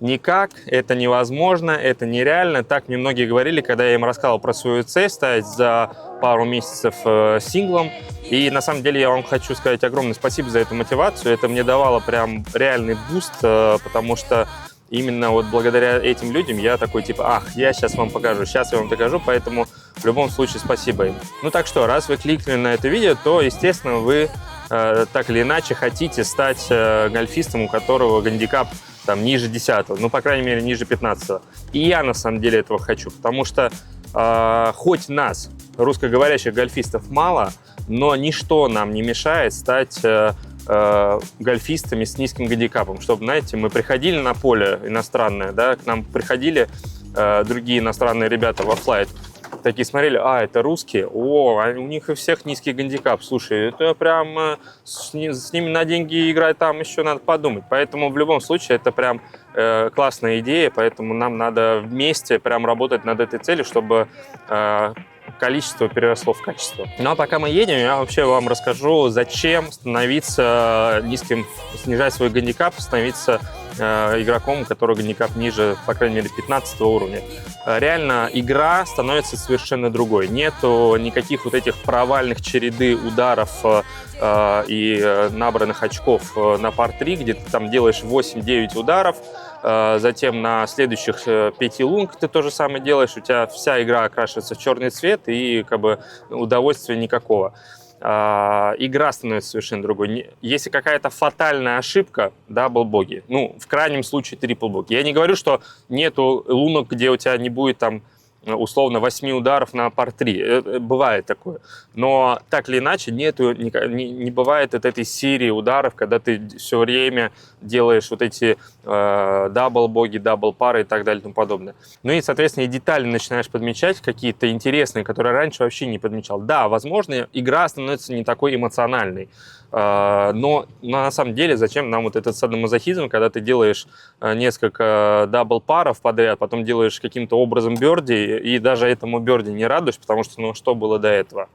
никак, это невозможно, это нереально. Так мне многие говорили, когда я им рассказывал про свою цель стать за пару месяцев синглом. И на самом деле я вам хочу сказать огромное спасибо за эту мотивацию. Это мне давало прям реальный буст, потому что именно вот благодаря этим людям я такой типа, я сейчас вам покажу, сейчас я вам докажу, поэтому в любом случае спасибо им. Ну так что, раз вы кликнули на это видео, то, естественно, вы так или иначе хотите стать гольфистом, у которого гандикап там ниже 10, ну, по крайней мере, ниже 15. И я, на самом деле, этого хочу, потому что хоть нас, русскоговорящих гольфистов, мало, но ничто нам не мешает стать гольфистами с низким гандикапом, чтобы, знаете, мы приходили на поле иностранное, да, к нам приходили другие иностранные ребята во флайт, такие смотрели, это русские, у них у всех низкий гандикап, слушай, это прям с ними на деньги играть там еще надо подумать, поэтому в любом случае это прям классная идея, поэтому нам надо вместе прям работать над этой целью, чтобы количество переросло в качество. Ну а пока мы едем, я вообще вам расскажу, зачем становиться низким, снижать свой гандикап, становиться игроком, у которого гандикап ниже, по крайней мере, 15 уровня. Реально игра становится совершенно другой. Нету никаких вот этих провальных череды ударов и набранных очков на пар-3, где ты там делаешь 8-9 ударов, затем на следующих 5 лунг ты то же самое делаешь, у тебя вся игра окрашивается в черный цвет и как бы удовольствия никакого. Игра становится совершенно другой. Если какая-то фатальная ошибка, дабл-боги, ну, в крайнем случае трипл-боги. Я не говорю, что нету лунок, где у тебя не будет там условно 8 ударов на пар-3. Бывает такое. Но так или иначе не бывает этой серии ударов, когда ты все время делаешь вот эти дабл-боги, дабл-пары и так далее и тому подобное. Ну и, соответственно, и детали начинаешь подмечать какие-то интересные, которые раньше вообще не подмечал. Да, возможно, игра становится не такой эмоциональной. Но на самом деле зачем нам вот этот садомазохизм, когда ты делаешь несколько дабл-паров подряд, потом делаешь каким-то образом бёрди, и даже этому бёрди не радуешь, потому что, ну, что было до этого?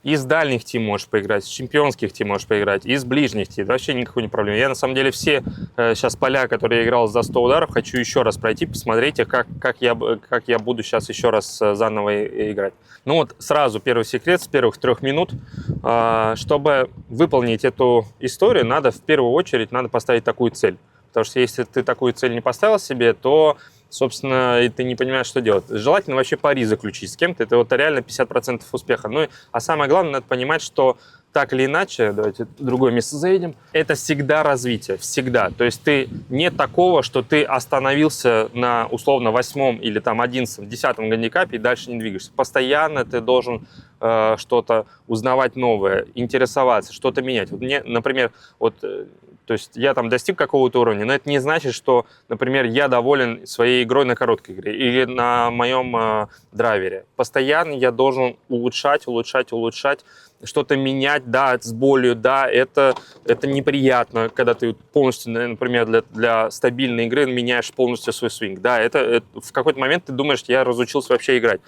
Из дальних тим можешь поиграть, из чемпионских тим можешь поиграть, из ближних тим. Вообще никакой не проблемы. Я, на самом деле, все сейчас поля, которые я играл за 100 ударов, хочу еще раз пройти, посмотреть, как я буду сейчас еще раз заново играть. Ну вот сразу первый секрет с первых 3 минут. Чтобы выполнить эту историю, надо в первую очередь поставить такую цель. Потому что если ты такую цель не поставил себе, то, собственно, и ты не понимаешь, что делать. Желательно вообще пари заключить с кем-то. Это вот реально 50% успеха. Ну, а самое главное, надо понимать, что так или иначе, давайте в другое место заедем, это всегда развитие, всегда. То есть нет такого, что ты остановился на условно 8 или там 11, 10 гандикапе и дальше не двигаешься. Постоянно ты должен что-то узнавать новое, интересоваться, что-то менять. Вот мне, например, то есть я там достиг какого-то уровня, но это не значит, что, например, я доволен своей игрой на короткой игре или на моем драйвере. Постоянно я должен улучшать, что-то менять, да, с болью, да, это неприятно, когда ты полностью, например, для стабильной игры меняешь полностью свой свинг. Да, это в какой-то момент ты думаешь, я разучился вообще играть.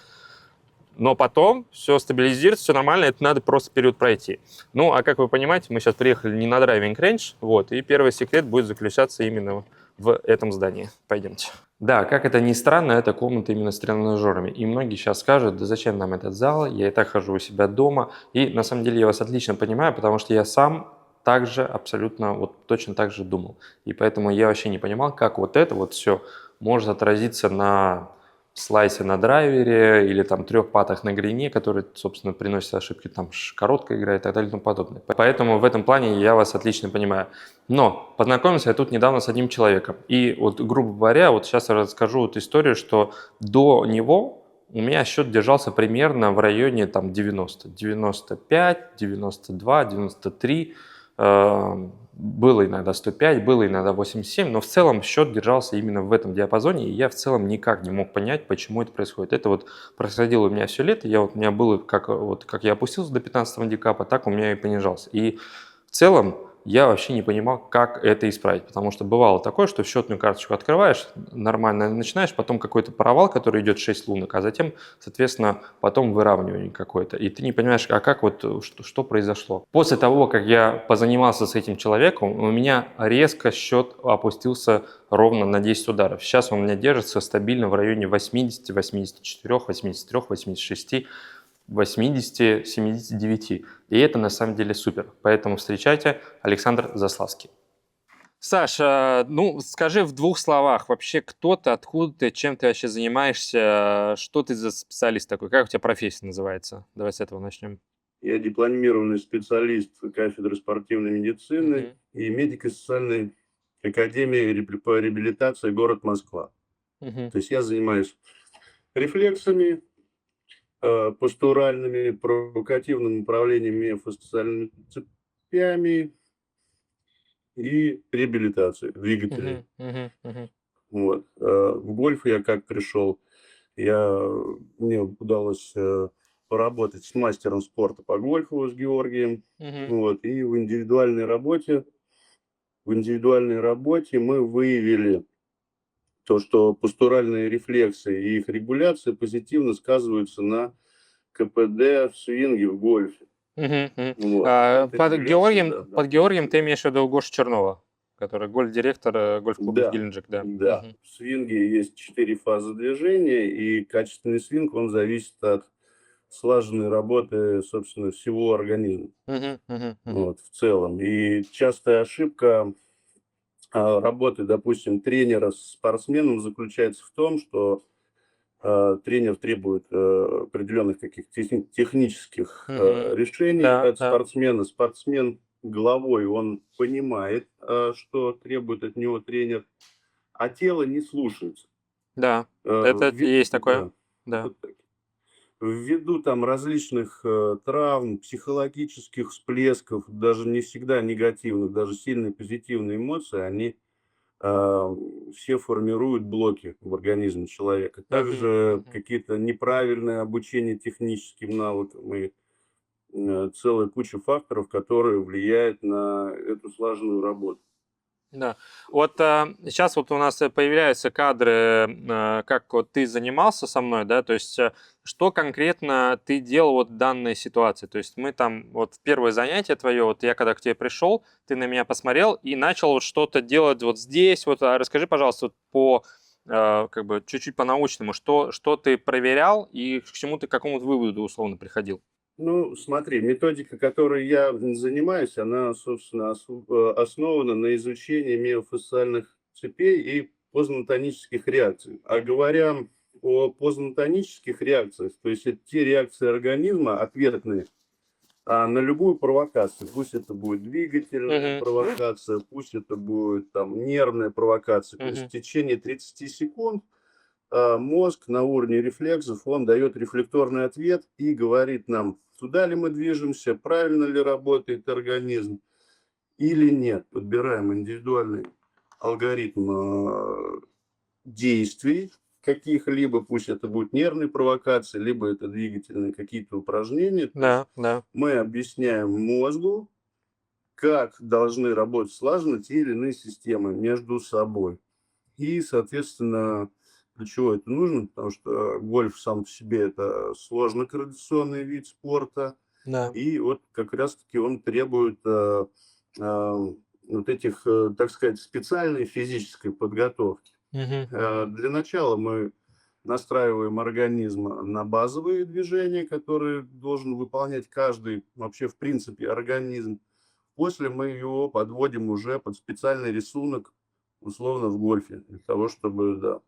Но потом все стабилизируется, все нормально, это надо просто период пройти. Ну, а как вы понимаете, мы сейчас приехали не на драйвинг рейндж, и первый секрет будет заключаться именно в этом здании. Пойдемте. Да, как это ни странно, это комната именно с тренажерами. И многие сейчас скажут, да зачем нам этот зал, я и так хожу у себя дома. И на самом деле я вас отлично понимаю, потому что я сам также абсолютно точно так же думал. И поэтому я вообще не понимал, как вот это вот все может отразиться на слайсе на драйвере или там 3 патах на грине, которые, собственно, приносят ошибки, там короткая игра и так далее и тому подобное. Поэтому в этом плане я вас отлично понимаю. Но познакомился я тут недавно с одним человеком. И грубо говоря, сейчас я расскажу историю, что до него у меня счет держался примерно в районе там 90, 95, 92, 93. Было иногда 105, было иногда 87, но в целом счет держался именно в этом диапазоне, и я в целом никак не мог понять, почему это происходит. Это происходило у меня все лето, у меня было, как я опустился до 15 гандикапа, так у меня и понижался. И в целом я вообще не понимал, как это исправить. Потому что бывало такое, что счетную карточку открываешь, нормально начинаешь, потом какой-то провал, который идет 6 лунок, а затем, соответственно, потом выравнивание какое-то. И ты не понимаешь, а как вот, что произошло. После того, как я позанимался с этим человеком, у меня резко счет опустился ровно на 10 ударов. Сейчас он у меня держится стабильно в районе 80, 84, 83, 86. 80, 79. И это на самом деле супер. Поэтому встречайте, Александр Заславский. Саша, ну скажи в двух словах, вообще кто ты, откуда ты, чем ты вообще занимаешься, что ты за специалист такой, как у тебя профессия называется? Давай с этого начнем. Я дипломированный специалист кафедры спортивной медицины и медико-социальной академии по реабилитации город Москва. Мгм. То есть я занимаюсь рефлексами, постуральными, провокативным управлением миофасциальными цепями и реабилитацией двигателей. Мгм. Мгм. Вот. В гольф я как пришел, мне удалось поработать с мастером спорта по гольфу, с Георгием. Мгм. Вот. И в индивидуальной работе мы выявили то, что постуральные рефлексы и их регуляция позитивно сказываются на КПД в свинге в гольфе. Мгм. Мгм. Вот. Эта Под регуляция, Георгием, да. под Георгием ты имеешь в виду Гошу Чернова, который гольф-директор гольф-клуба Да, Геленджик, да. да. Мгм. В свинге есть 4 фазы движения, и качественный свинг, он зависит от слаженной работы, собственно, всего организма. Мгм. Мгм. Мгм. Вот, в целом. И частая ошибка работы, допустим, тренера с спортсменом заключается в том, что тренер требует определенных каких-то технических Мгм. решений Да, от да. спортсмена. Спортсмен головой, он понимает, что требует от него тренер, а тело не слушается. Да, это есть такое. Да, Да. вот так. Ввиду там различных травм, психологических всплесков, даже не всегда негативных, даже сильные позитивные эмоции, они все формируют блоки в организме человека. Мгм. Также Мгм. какие-то неправильное обучение техническим навыкам и целая куча факторов, которые влияют на эту слаженную работу. Да. Вот сейчас вот у нас появляются кадры, как вот ты занимался со мной, да, то есть что конкретно ты делал вот в данной ситуации? То есть мы там, вот в первое занятие твое, вот я когда к тебе пришел, ты на меня посмотрел и начал вот что-то делать вот здесь, вот расскажи, пожалуйста, вот по как бы чуть-чуть по-научному, что ты проверял и к чему ты, к какому выводу условно приходил? Ну, смотри, методика, которой я занимаюсь, она, собственно, основана на изучении миофасциальных цепей и познатонических реакций. А говоря о познатонических реакциях, то есть это те реакции организма, ответные на любую провокацию. Пусть это будет двигательная Мгм. провокация, пусть это будет там нервная провокация. То есть в Мгм. течение 30 секунд мозг на уровне рефлексов, он дает рефлекторный ответ и говорит нам, туда ли мы движемся, правильно ли работает организм или нет. Подбираем индивидуальный алгоритм действий каких-либо, пусть это будет нервные провокации, либо это двигательные какие-то упражнения. То есть Да, да. мы объясняем мозгу, как должны работать слаженно те или иные системы между собой. И, соответственно, для чего это нужно? Потому что гольф сам по себе это сложный координационный вид спорта. Да. И вот как раз-таки он требует вот этих, так сказать, специальной физической подготовки. Мгм. Мгм. Для начала мы настраиваем организм на базовые движения, которые должен выполнять каждый вообще в принципе организм. После мы его подводим уже под специальный рисунок, условно в гольфе, для того, чтобы да,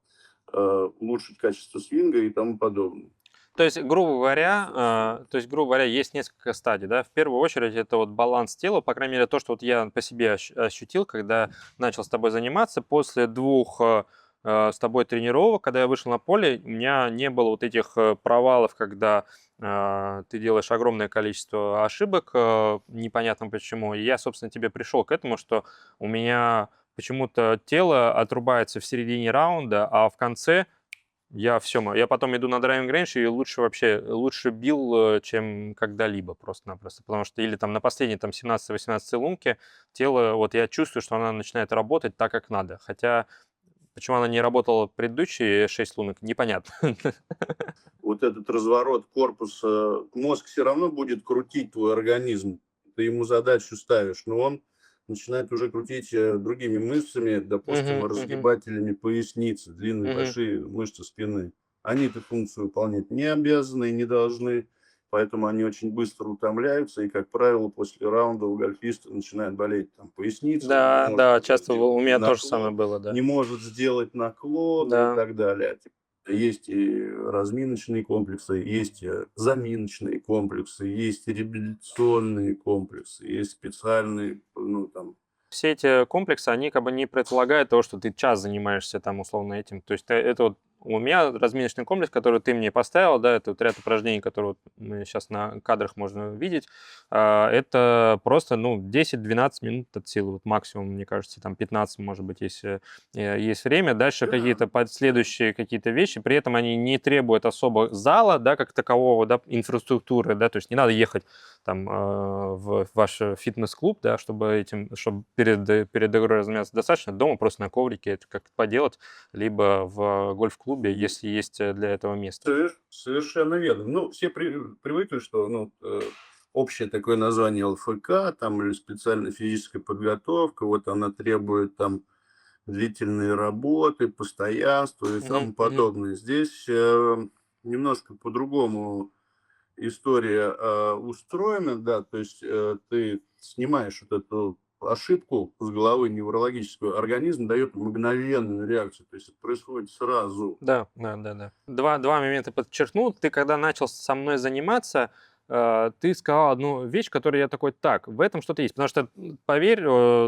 улучшить качество свинга и тому подобное. То есть, грубо говоря, есть несколько стадий, да. В первую очередь это вот баланс тела, по крайней мере, то, что вот я по себе ощутил, когда начал с тобой заниматься. После двух с тобой тренировок, когда я вышел на поле, у меня не было вот этих провалов, когда ты делаешь огромное количество ошибок, непонятно почему. И я, собственно, тебе пришел к этому, что у меня почему-то тело отрубается в середине раунда, а в конце Я все, я потом иду на драйвинг рейндж и лучше бил, чем когда-либо просто-напросто. Потому что или там на последней там 17-18 лунке тело, вот я чувствую, что она начинает работать так, как надо. Хотя почему она не работала предыдущие 6 лунок, непонятно. Вот этот разворот корпуса, мозг все равно будет крутить твой организм. Ты ему задачу ставишь, но он начинает уже крутить другими мышцами, допустим, Мгм, мгм. разгибателями поясницы, длинные Мгм. большие мышцы спины. Они эту функцию выполнять не обязаны и не должны, поэтому они очень быстро утомляются, и, как правило, после раунда у гольфиста начинает болеть там поясница, он не Да, может да, часто сделать у меня то же самое наклон, было, да. не может сделать наклон и Да. так далее. Есть и разминочные комплексы, есть заминочные комплексы, есть реабилитационные комплексы, есть специальные, ну, там, Все эти комплексы, они как бы не предполагают того, что ты час занимаешься там условно этим. То есть это вот у меня разминочный комплекс, который ты мне поставил, да, это вот ряд упражнений, которые вот мы сейчас на кадрах можно видеть, это просто, ну, 10-12 минут от силы, вот максимум, мне кажется, там 15, может быть, если есть время. Дальше да, какие-то последующие какие-то вещи, при этом они не требуют особо зала, да, как такового, да, инфраструктуры, да, то есть не надо ехать там в ваш фитнес-клуб, да, чтобы перед игрой размяться. Достаточно дома просто на коврике это как-то поделать, либо в гольф-клубе, если есть для этого место. совершенно верно. Ну, все привыкли, что, ну, общее такое название ЛФК, там, или специальная физическая подготовка, вот она требует там длительной работы, постоянства и Мгм, тому мгм. подобное. Здесь немножко по-другому история устроена, да, то есть ты снимаешь вот эту ошибку с головы неврологическую, организм дает мгновенную реакцию, то есть это происходит сразу. Да, да, да, да. Два момента подчеркнул. Ты когда начал со мной заниматься, ты сказал одну вещь, которую я такой, так, в этом что-то есть. Потому что, поверь,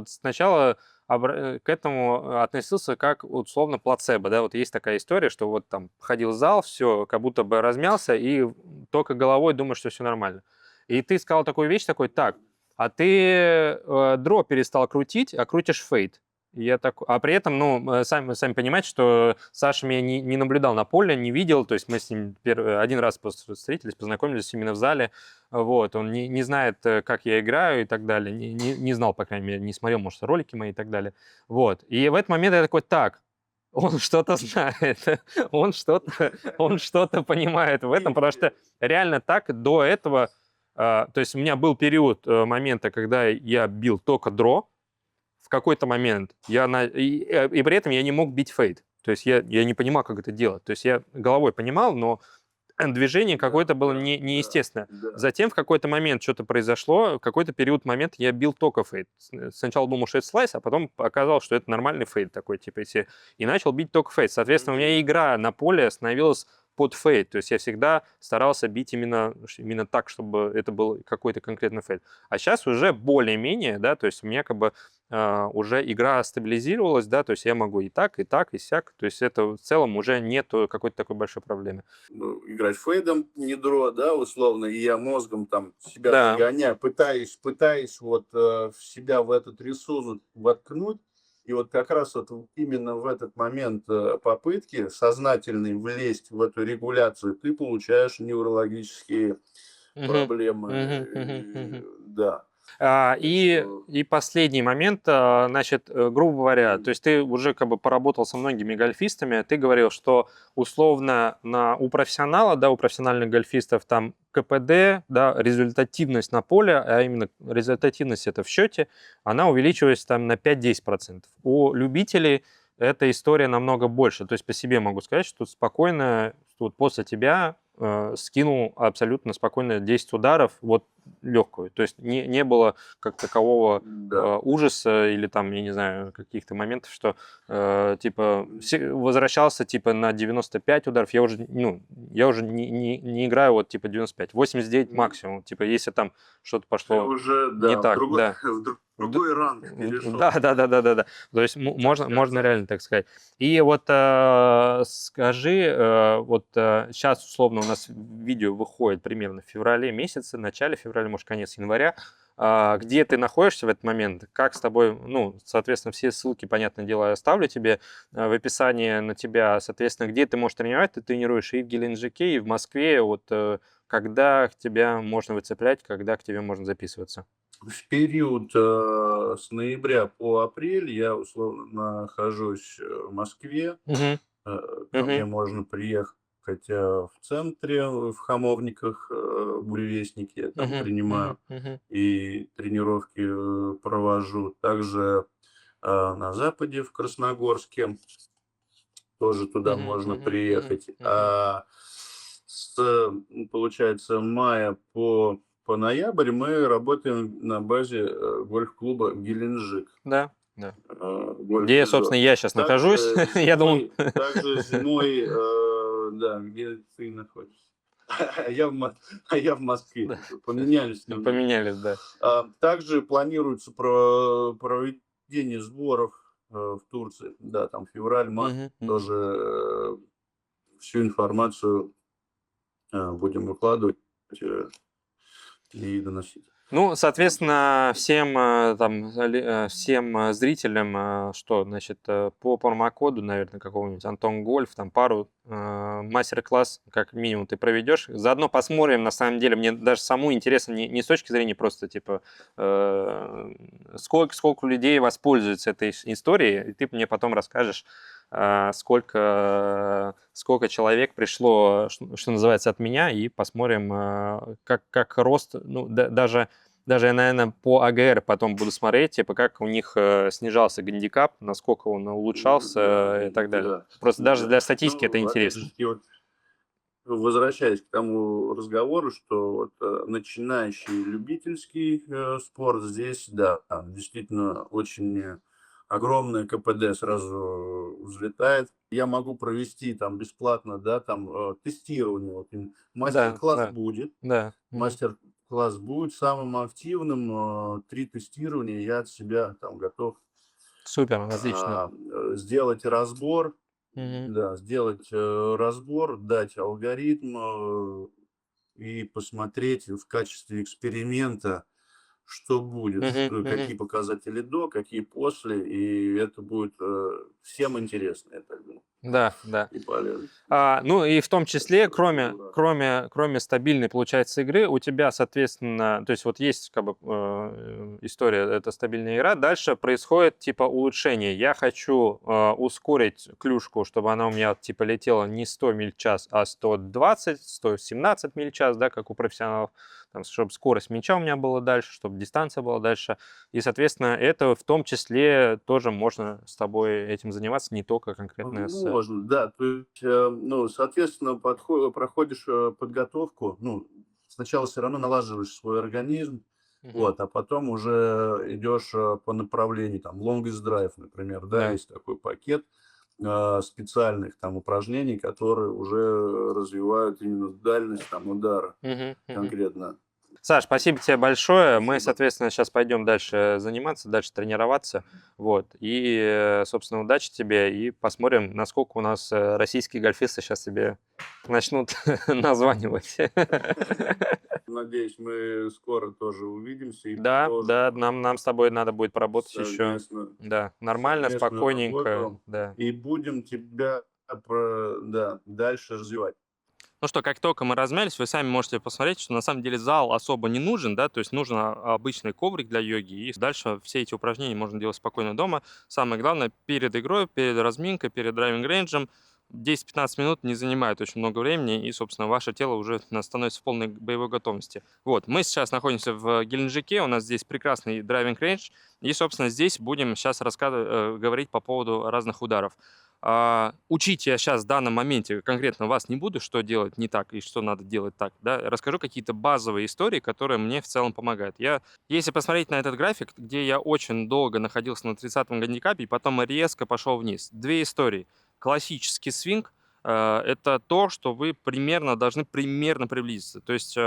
сначала к этому относился как условно плацебо, да, вот есть такая история, что вот там ходил в зал, все, как будто бы размялся, и только головой думаешь, что все нормально. И ты сказал такую вещь, такой, так, а ты дро перестал крутить, а крутишь фейд. Я так, а при этом, ну, сами понимаете, что Саша меня не наблюдал на поле, не видел, то есть мы с ним один раз просто встретились, познакомились именно в зале, вот, он не знает, как я играю и так далее, не знал, по крайней мере, не смотрел, может, ролики мои и так далее, вот, и в этот момент я такой, так, он что-то знает, он что-то понимает в этом, потому что реально так до этого, то есть у меня был период момента, когда я бил только дро, в какой-то момент и при этом я не мог бить фейд. То есть я не понимал, как это делать. То есть я головой понимал, но движение Да, какое-то было да, да, неестественное. да. Затем в какой-то момент что-то произошло, в какой-то момент я бил только фейд. Сначала думал, что это слайс, а потом оказалось, что это нормальный фейд такой, типа, и начал бить только фейд. Соответственно, у меня игра на поле становилась под фейд. То есть я всегда старался бить именно так, чтобы это был какой-то конкретный фейд. А сейчас уже более-менее, да, то есть у меня как бы уже игра стабилизировалась, да, то есть я могу и так, и сяк. То есть это в целом уже нет какой-то такой большой проблемы. Ну, играть фейдом не дро, да, условно, и я мозгом там себя Да. загоняю, пытаюсь вот себя в этот ресурс воткнуть, и вот как раз вот именно в этот момент попытки сознательной влезть в эту регуляцию, ты получаешь неврологические Мгм. проблемы, Мгм. Мгм. Мгм. да. Так И, что и последний момент, значит, грубо говоря, то есть ты уже как бы поработал со многими гольфистами, ты говорил, что условно у профессионала, да, у профессиональных гольфистов там КПД, да, результативность на поле, а именно результативность это в счете, она увеличивается там на 5-10%. У любителей эта история намного больше. То есть по себе могу сказать, что спокойно, вот после тебя скинул абсолютно спокойно 10 ударов, вот легкую. То есть не было как такового да. ужаса или там, я не знаю, каких-то моментов, что типа возвращался типа на 95 ударов, я уже не играю вот типа 95, 89 максимум, типа если там что-то Ты пошло уже, не да, в так, другой, да. в другой ранг перешел, Да, да, да, да, да, да. То есть так можно сказать. реально так сказать. И вот скажи, вот сейчас условно у нас видео выходит примерно в феврале месяце, начале февраля. февраля, может, конец января. Где ты находишься в этот момент, как с тобой, ну, соответственно, все ссылки, понятное дело, я оставлю тебе в описании на тебя, соответственно, где ты можешь тренировать, ты тренируешь и в Геленджике, и в Москве, вот когда тебя можно выцеплять, когда к тебе можно записываться. В период с ноября по апрель я условно нахожусь в Москве. Мгм. Ко мне Мгм. можно приехать в центре, в Хамовниках, Буревестники я там Мгм. принимаю Мгм. Мгм. и тренировки провожу. Также на Западе, в Красногорске, тоже туда Мгм. можно Мгм. Мгм. приехать. Мгм. Получается, мая по ноябрь мы работаем на базе гольф-клуба «Геленджик», Да, да. Где, собственно, гольф-резорт. я сейчас нахожусь. Также Я думал, зимой, также зимой, да, где ты находишься? А я в Москве. да, Поменялись немного. поменялись, да. Также планируется проведение сборов в Турции. Да, там февраль, март. Мгм. Мгм. Тоже всю информацию будем выкладывать и доносить. Ну, соответственно, всем всем зрителям, что, значит, по промокоду, наверное, какого-нибудь Антон Гольф, там пару мастер-класс, как минимум, ты проведешь. Заодно посмотрим, на самом деле, мне даже саму интересно не с точки зрения просто, типа, сколько людей воспользуются этой историей, и ты мне потом расскажешь, сколько человек пришло, что называется, от меня, и посмотрим, как рост, ну, даже я, наверное, по АГР потом буду смотреть, типа, как у них снижался гандикап, насколько он улучшался Да, и так далее. да, Просто даже да. для статистики это Ну, опять же интересно. таки, вот возвращаясь к тому разговору, что вот, начинающий любительский спорт здесь, да, там действительно очень огромное КПД сразу взлетает. Я могу провести там бесплатно, да, там тестирование. Вот, Да, мастер-класс да, будет. да. Мгм. Мастер-класс будет самым активным. 3 тестирования я от себя там готов Супер, отлично. сделать разбор, Мгм. да, сделать разбор, дать алгоритм и посмотреть в качестве эксперимента, что будет, Мгм. Мгм. какие показатели до, какие после, и это будет всем интересно, я так думаю, Да, да. и полезно. Ну и в том числе, кроме, Ура. кроме, кроме стабильной, получается, игры, у тебя, соответственно, то есть вот есть как бы история, это стабильная игра, дальше происходит типа улучшение. Я хочу ускорить клюшку, чтобы она у меня типа летела не 100 миль в час, а 120, 117 миль в час, да, как у профессионалов, там, чтобы скорость мяча у меня была дальше, чтобы дистанция была дальше. И, соответственно, это в том числе тоже можно с тобой этим заниматься, не только конкретно с... Можно, да. То есть, ну, соответственно, проходишь подготовку. Ну, сначала все равно налаживаешь свой организм, Мгм. вот, а потом уже идешь по направлению, там, longest drive, например, да, Да. есть такой пакет специальных там упражнений, которые уже развивают именно дальность там удара Мгм. Мгм. конкретно. Саш, спасибо тебе большое. Мы, Спасибо. соответственно, сейчас пойдем дальше заниматься, дальше тренироваться. Вот. И, собственно, удачи тебе. И посмотрим, насколько у нас российские гольфисты сейчас тебе начнут названивать. Надеюсь, мы скоро тоже увидимся и Да, продолжим да, нам с тобой надо будет поработать еще. совместно Да, нормально, совместную спокойненько. работу Да. и будем тебя да, дальше развивать. Ну что, как только мы размялись, вы сами можете посмотреть, что на самом деле зал особо не нужен, да, то есть нужен обычный коврик для йоги, и дальше все эти упражнения можно делать спокойно дома. Самое главное, перед игрой, перед разминкой, перед драйвинг-рейнджем 10-15 минут не занимает очень много времени, и, собственно, ваше тело уже становится в полной боевой готовности. Вот, мы сейчас находимся в Геленджике, у нас здесь прекрасный драйвинг-рейндж, и, собственно, здесь будем сейчас говорить по поводу разных ударов. Учить я сейчас в данном моменте конкретно вас не буду, что делать не так и что надо делать так. Да? Расскажу какие-то базовые истории, которые мне в целом помогают. Если посмотреть на этот график, где я очень долго находился на 30-м гандикапе и потом резко пошел вниз. Две истории. Классический свинг это то, что вы примерно должны примерно приблизиться. То есть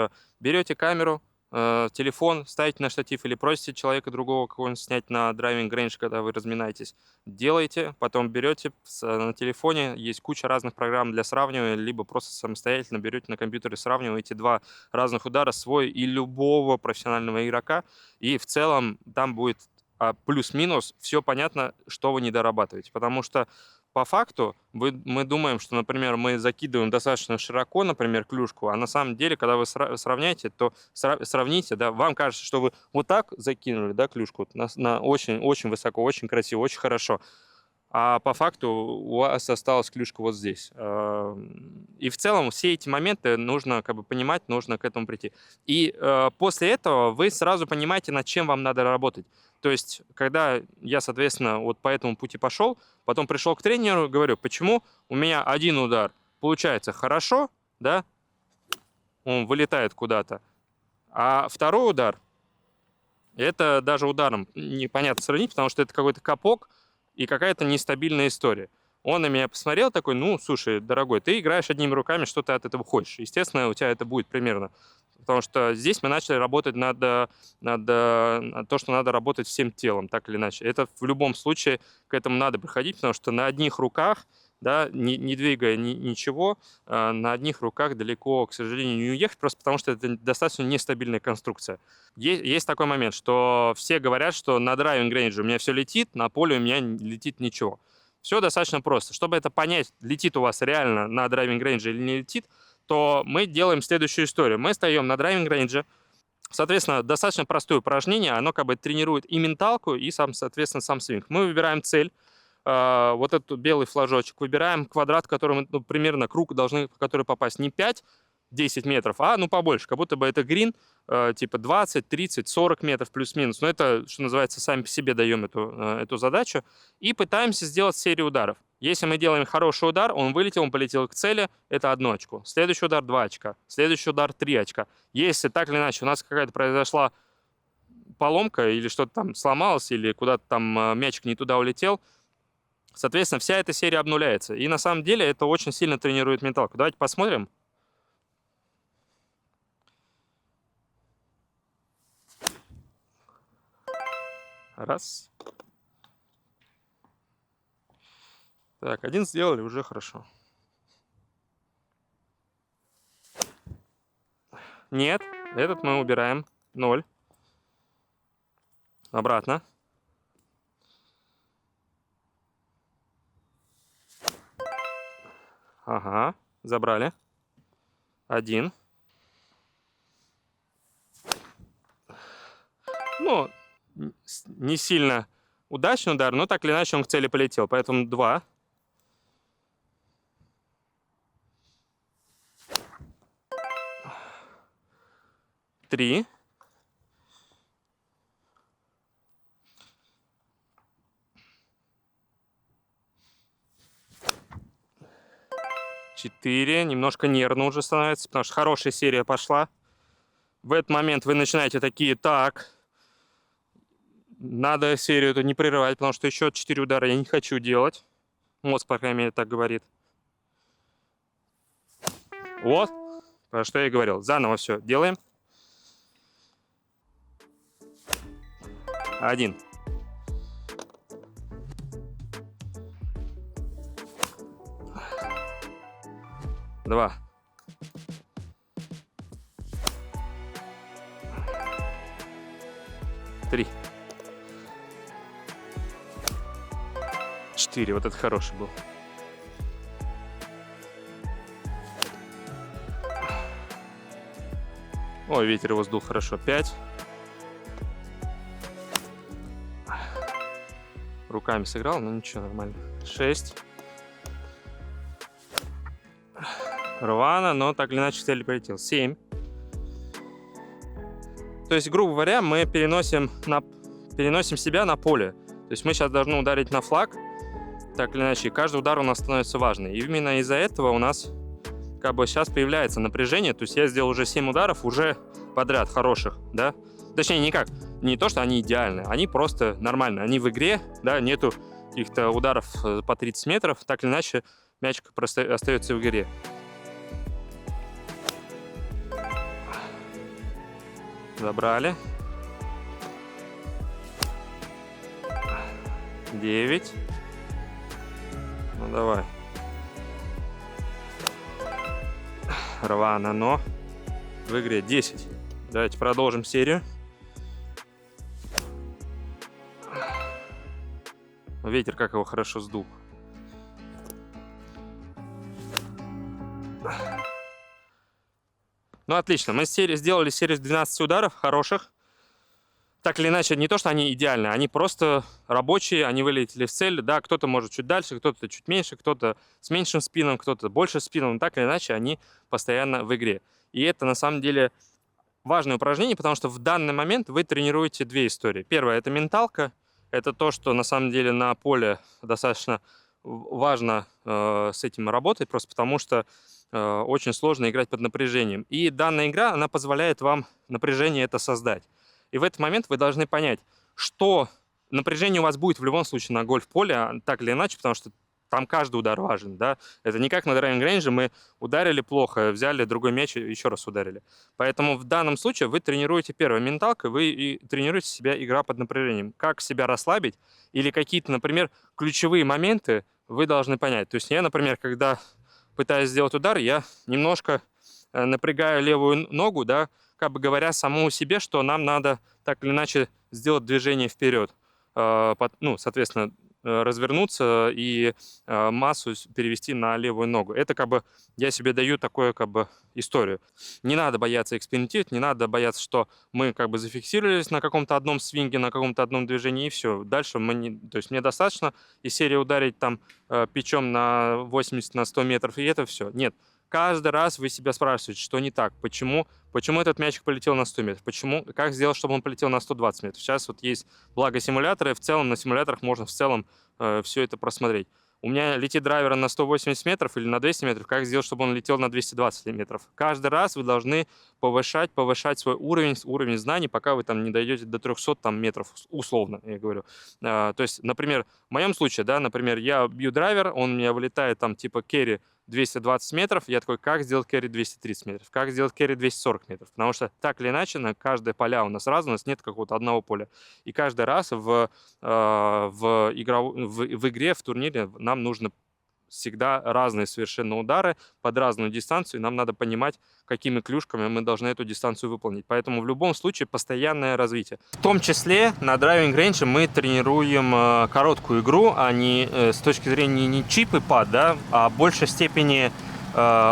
берете камеру, телефон ставите на штатив или просите человека другого какого-нибудь снять на драйвинг рейндж, когда вы разминаетесь. Делаете, потом берете на телефоне, есть куча разных программ для сравнивания, либо просто самостоятельно берете на компьютере, сравниваете два разных удара, свой и любого профессионального игрока, и в целом там будет плюс-минус все понятно, что вы не дорабатываете, потому что по факту мы думаем, что, например, мы закидываем достаточно широко, например, клюшку, а на самом деле, когда вы сравняете, то сравните, да, вам кажется, что вы вот так закинули, да, клюшку на очень-очень высоко, очень красиво, очень хорошо, а по факту у вас осталась клюшка вот здесь. И в целом все эти моменты нужно как бы понимать, нужно к этому прийти. И после этого вы сразу понимаете, над чем вам надо работать. То есть, когда я, соответственно, вот по этому пути пошел, потом пришел к тренеру, говорю, почему у меня один удар получается хорошо, да, он вылетает куда-то, а второй удар, это даже ударом непонятно сравнить, потому что это какой-то капок и какая-то нестабильная история. Он на меня посмотрел такой, ну, слушай, дорогой, ты играешь одними руками, что ты от этого хочешь? Естественно, у тебя это будет примерно. Потому что здесь мы начали работать над то, что надо работать всем телом, так или иначе. Это в любом случае к этому надо приходить, потому что на одних руках, да, не двигая ничего, на одних руках далеко, к сожалению, не уехать, просто потому что это достаточно нестабильная конструкция. Есть такой момент, что все говорят, что на драйвинг рейнже у меня все летит, на поле у меня не летит ничего. Все достаточно просто. Чтобы это понять, летит у вас реально на драйвинг рейнже или не летит, то мы делаем следующую историю. Мы встаем на драйвинг рейнже. Соответственно, достаточно простое упражнение. Оно как бы тренирует и менталку, и, соответственно, сам свинг. Мы выбираем цель. Вот этот белый флажочек. Выбираем квадрат, который мы, примерно круг должны, в который попасть не 5-10 метров, а ну побольше. Как будто бы это грин, типа 20, 30, 40 метров плюс-минус. Но это, что называется, сами по себе даем эту задачу. И пытаемся сделать серию ударов. Если мы делаем хороший удар, он вылетел, он полетел к цели, это 1 очко. Следующий удар 2 очка. Следующий удар 3 очка. Если так или иначе у нас какая-то произошла поломка или что-то там сломалось, или куда-то там мячик не туда улетел, соответственно, вся эта серия обнуляется. И на самом деле это очень сильно тренирует менталку. Давайте посмотрим. Раз. Так, один сделали, уже хорошо. Нет, этот мы убираем. 0. Обратно. Ага, забрали. 1. Ну, не сильно удачный удар, но так или иначе он к цели полетел. Поэтому 2. 3. 4. Немножко нервно уже становится, потому что хорошая серия пошла. В этот момент вы начинаете такие, так, надо серию эту не прерывать, потому что еще 4 удара я не хочу делать. Мозг, по крайней мере, так говорит. Вот, про что я и говорил. Заново все делаем. 1. 2. 3. 4. Вот это хороший был. Ой, ветер его сдул хорошо. 5. Руками сыграл, но ничего, нормально. 6. Рвано, но так или иначе цель полетел. 7. То есть, грубо говоря, мы переносим себя на поле. То есть мы сейчас должны ударить на флаг, так или иначе, и каждый удар у нас становится важный. И именно из-за этого у нас как бы сейчас появляется напряжение. То есть я сделал уже 7 ударов уже подряд хороших, да. Точнее, никак. Не то, что они идеальны, они просто нормальные. Они в игре, да, нету каких-то ударов по 30 метров. Так или иначе, мячик просто остается в игре. Забрали. 9. Ну давай. Рвано, но в игре 10. Давайте продолжим серию. Ветер, как его хорошо сдул. Ну, отлично. Мы сделали серию с 12 ударов хороших. Так или иначе, не то, что они идеальны, они просто рабочие, они вылетели в цель. Да, кто-то может чуть дальше, кто-то чуть меньше, кто-то с меньшим спином, кто-то больше спином. Но так или иначе, они постоянно в игре. И это, на самом деле, важное упражнение, потому что в данный момент вы тренируете две истории. Первая – это менталка. Это то, что, на самом деле, на поле достаточно важно с этим работать, просто потому что очень сложно играть под напряжением. И данная игра, она позволяет вам напряжение это создать. И в этот момент вы должны понять, что напряжение у вас будет в любом случае на гольф-поле, так или иначе, потому что там каждый удар важен, да. Это не как на драйвинг-рейнже, мы ударили плохо, взяли другой мяч и еще раз ударили. Поэтому в данном случае вы тренируете первое менталкой, вы и тренируете себя игра под напряжением. Как себя расслабить или какие-то, например, ключевые моменты вы должны понять. То есть я, например, когда пытаюсь сделать удар, я немножко напрягаю левую ногу, да, как бы говоря самому себе, что нам надо так или иначе сделать движение вперед. Ну, соответственно, развернуться и массу перевести на левую ногу. Это как бы я себе даю такую как бы историю. Не надо бояться экспериментировать, не надо бояться, что мы как бы зафиксировались на каком-то одном свинге, на каком-то одном движении и все. Дальше мы не... То есть мне достаточно из серии ударить там пячом на 80, на 100 метров и это все. Нет. Каждый раз вы себя спрашиваете, что не так, почему этот мячик полетел на 100 метров, как сделать, чтобы он полетел на 120 метров. Сейчас вот есть, благо, симуляторы, в целом на симуляторах можно в целом все это просмотреть. У меня летит драйвер на 180 метров или на 200 метров, как сделать, чтобы он летел на 220 метров. Каждый раз вы должны повышать свой уровень знаний, пока вы там не дойдете до 300 там, метров, условно, я говорю. То есть, например, в моем случае, да, например, я бью драйвер, он у меня вылетает там типа керри 220 метров, я такой, как сделать керри 230 метров, как сделать керри 240 метров, потому что так или иначе на каждое поля у нас разное, у нас нет какого-то одного поля, и каждый раз в игре, в турнире нам нужно всегда разные совершенно удары под разную дистанцию, и нам надо понимать, какими клюшками мы должны эту дистанцию выполнить. Поэтому в любом случае постоянное развитие. В том числе на драйвинг-рейнже мы тренируем короткую игру, а не с точки зрения не чип и пад, да, а в большей степени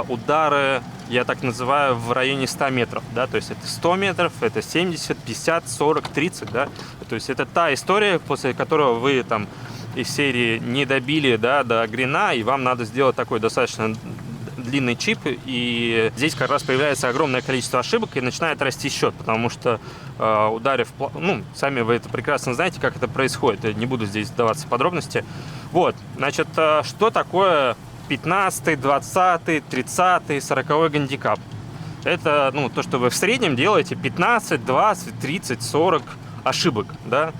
удары, я так называю, в районе 100 метров, да, то есть это 100 метров, это 70, 50, 40, 30, да, то есть это та история, после которой вы там из серии не добили, да, до грина, и вам надо сделать такой достаточно длинный чип, и здесь как раз появляется огромное количество ошибок и начинает расти счет, потому что ударив, ну, сами вы это прекрасно знаете, как это происходит, я не буду здесь вдаваться в подробности. Вот, значит, что такое 15, 20, 30, 40 гандикап? Это, ну, то, что вы в среднем делаете 15, 20, 30, 40 ошибок, да,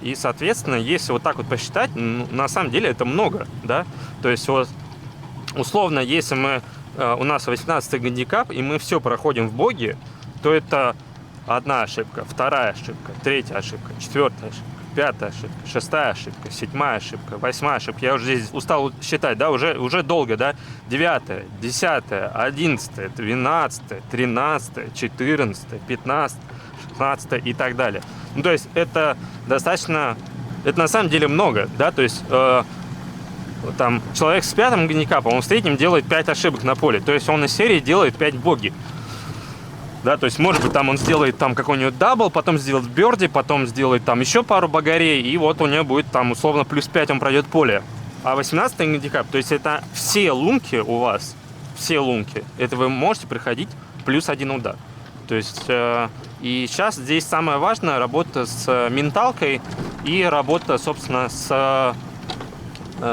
и, соответственно, если вот так вот посчитать, на самом деле это много, да, то есть вот условно, если у нас 18-й гандикап, и мы все проходим в боги, то это одна ошибка, вторая ошибка, третья ошибка, четвертая ошибка, пятая ошибка, шестая ошибка, седьмая ошибка, восьмая ошибка. Я уже здесь устал считать, да, уже долго, да, 9, 10, 11, 12, 13, 14, 15, 16 и так далее. Ну, то есть это достаточно, это на самом деле много, да, то есть там человек с 5-м гандикапом, он в среднем делает 5 ошибок на поле, то есть он из серии делает 5 боги. Да, то есть, может быть, там он сделает там какой-нибудь дабл, потом сделает бёрди, потом сделает там еще пару богарей, и вот у него будет там условно плюс 5, он пройдет поле. А 18-й гандикап, то есть это все лунки у вас, все лунки, это вы можете проходить плюс 1 удар. То есть, и сейчас здесь самое важное работа с менталкой и работа, собственно, с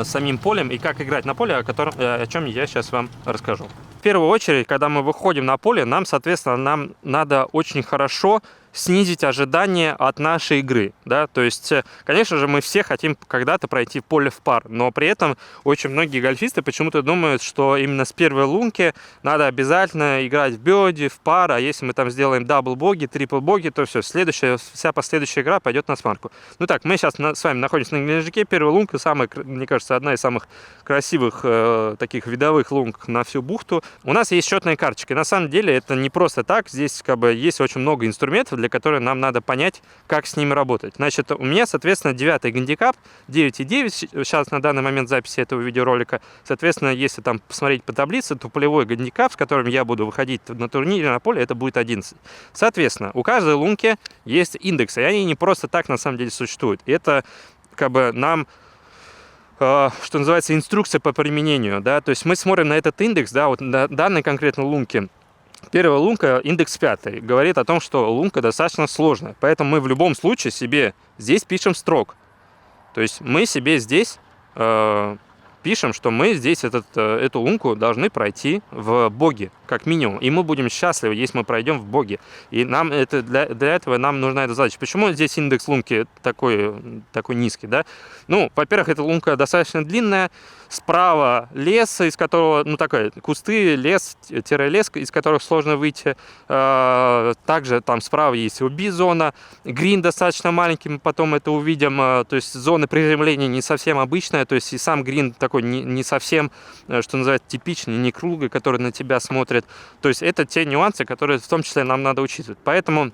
самим полем и как играть на поле, о чем я сейчас вам расскажу. В первую очередь, когда мы выходим на поле, нам, соответственно, нам надо очень хорошо снизить ожидания от нашей игры, да, то есть, конечно же, мы все хотим когда-то пройти поле в пар, но при этом очень многие гольфисты почему-то думают, что именно с первой лунки надо обязательно играть в бёрди, в пар, а если мы там сделаем дабл-боги, трипл-боги, то все, вся последующая игра пойдет на смарку. Ну так, мы сейчас с вами находимся на Геленджике, первая лунка, самая, мне кажется, одна из самых красивых таких видовых лунг на всю бухту. У нас есть счетные карточки, на самом деле это не просто так, здесь как бы есть очень много инструментов, для которых нам надо понять, как с ними работать. Значит, у меня, соответственно, 9-й гандикап, 9,9 сейчас на данный момент записи этого видеоролика. Соответственно, если там посмотреть по таблице, то полевой гандикап, с которым я буду выходить на турнире на поле, это будет 11. Соответственно, у каждой лунки есть индексы, и они не просто так на самом деле существуют. Это как бы нам, что называется, инструкция по применению, да, то есть мы смотрим на этот индекс, да, вот на данной конкретно лунке. Первая лунка, индекс 5, говорит о том, что лунка достаточно сложная, поэтому мы в любом случае себе здесь пишем строк. То есть мы себе здесь пишем, что мы здесь эту лунку должны пройти в боги, как минимум. И мы будем счастливы, если мы пройдем в боги. И нам для этого нам нужна эта задача. Почему здесь индекс лунки такой низкий? Да? Ну, во-первых, эта лунка достаточно длинная. Справа лес, из которого, ну, такой, кусты, лес-лес, из которых сложно выйти. Также там справа есть UB-зона. Грин достаточно маленький, мы потом это увидим. То есть зона приземления не совсем обычная. То есть и сам грин такой не совсем, что называется, типичный, не круглый, который на тебя смотрит. То есть это те нюансы, которые в том числе нам надо учитывать. Поэтому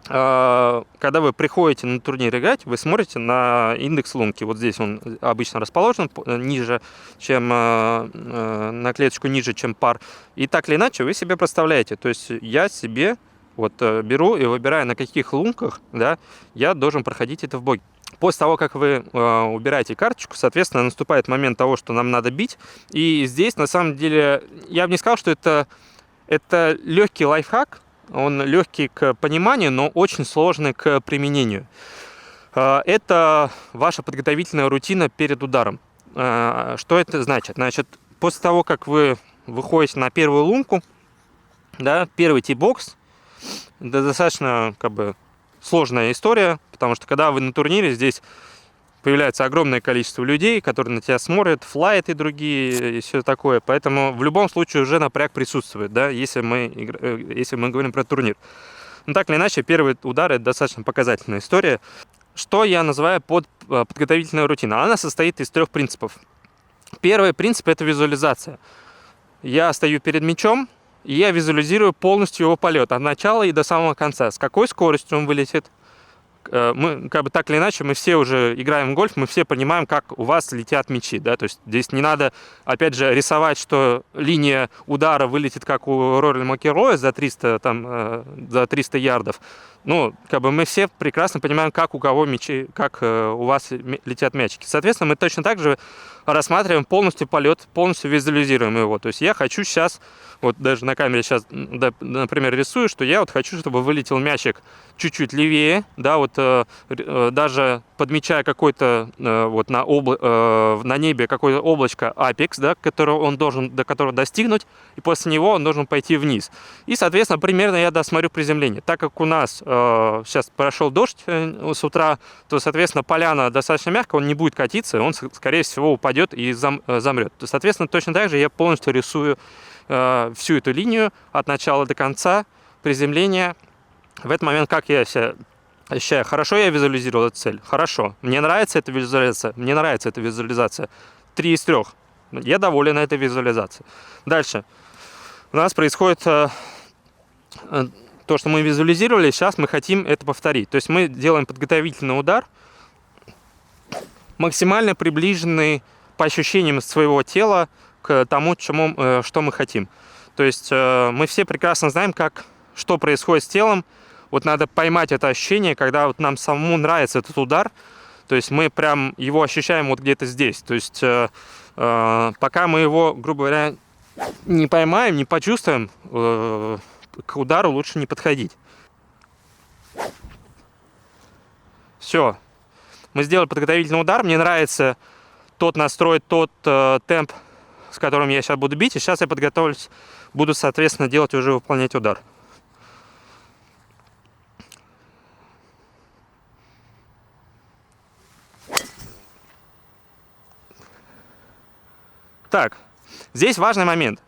когда вы приходите на турнир играть, вы смотрите на индекс лунки. Вот здесь он обычно расположен ниже, чем на клеточку ниже, чем пар. И так или иначе вы себе представляете. То есть я себе вот беру и выбираю, на каких лунках, да, я должен проходить это в боги. После того, как вы убираете карточку, соответственно, наступает момент того, что нам надо бить. И здесь, на самом деле, я бы не сказал, что это легкий лайфхак. Он легкий к пониманию, но очень сложный к применению. Это ваша подготовительная рутина перед ударом. Что это значит? Значит, после того, как вы выходите на первую лунку, да, первый тee-бокс, это достаточно как бы сложная история, потому что когда вы на турнире, здесь появляется огромное количество людей, которые на тебя смотрят, флайты другие и все такое. Поэтому в любом случае уже напряг присутствует, да, если мы говорим про турнир. Но так или иначе, первый удар – это достаточно показательная история. Что я называю подготовительная рутина? Она состоит из 3 принципов. Первый принцип – это визуализация. Я стою перед мячом, и я визуализирую полностью его полет от начала и до самого конца. С какой скоростью он вылетит. Мы, как бы так или иначе, мы все уже играем в гольф, мы все понимаем, как у вас летят мячи, да, то есть здесь не надо, опять же, рисовать, что линия удара вылетит, как у Рори Макилроя за 300 ярдов. Ну, как бы мы все прекрасно понимаем, как у кого мячи, как у вас летят мячики. Соответственно, мы точно так же рассматриваем полностью полет, полностью визуализируем его. То есть я хочу сейчас, вот даже на камере сейчас, например, рисую, что я вот хочу, чтобы вылетел мячик чуть-чуть левее, да, вот даже подмечая какой-то вот на небе какое-то облачко апекс, да, до которого достигнуть, и после него он должен пойти вниз. И, соответственно, примерно я досмотрю приземление. Так как у нас сейчас прошел дождь с утра, то, соответственно, поляна достаточно мягкая, он не будет катиться, он, скорее всего, упадет и замрет. Соответственно, точно так же я полностью рисую всю эту линию от начала до конца приземления. В этот момент, как я себя ощущаю? Хорошо я визуализировал эту цель? Хорошо. Мне нравится эта визуализация? Мне нравится эта визуализация. 3 из 3. Я доволен этой визуализацией. Дальше. У нас происходит то, что мы визуализировали, сейчас мы хотим это повторить. То есть мы делаем подготовительный удар, максимально приближенный по ощущениям своего тела к тому, что мы хотим. То есть мы все прекрасно знаем, что происходит с телом. Вот надо поймать это ощущение, когда вот нам самому нравится этот удар. То есть мы прям его ощущаем вот где-то здесь. То есть пока мы его, грубо говоря, не поймаем, не почувствуем, к удару лучше не подходить. Все. Мы сделали подготовительный удар. Мне нравится тот настрой, тот темп, с которым я сейчас буду бить. И сейчас я подготовлюсь, буду, соответственно, выполнять удар. Так, здесь важный момент.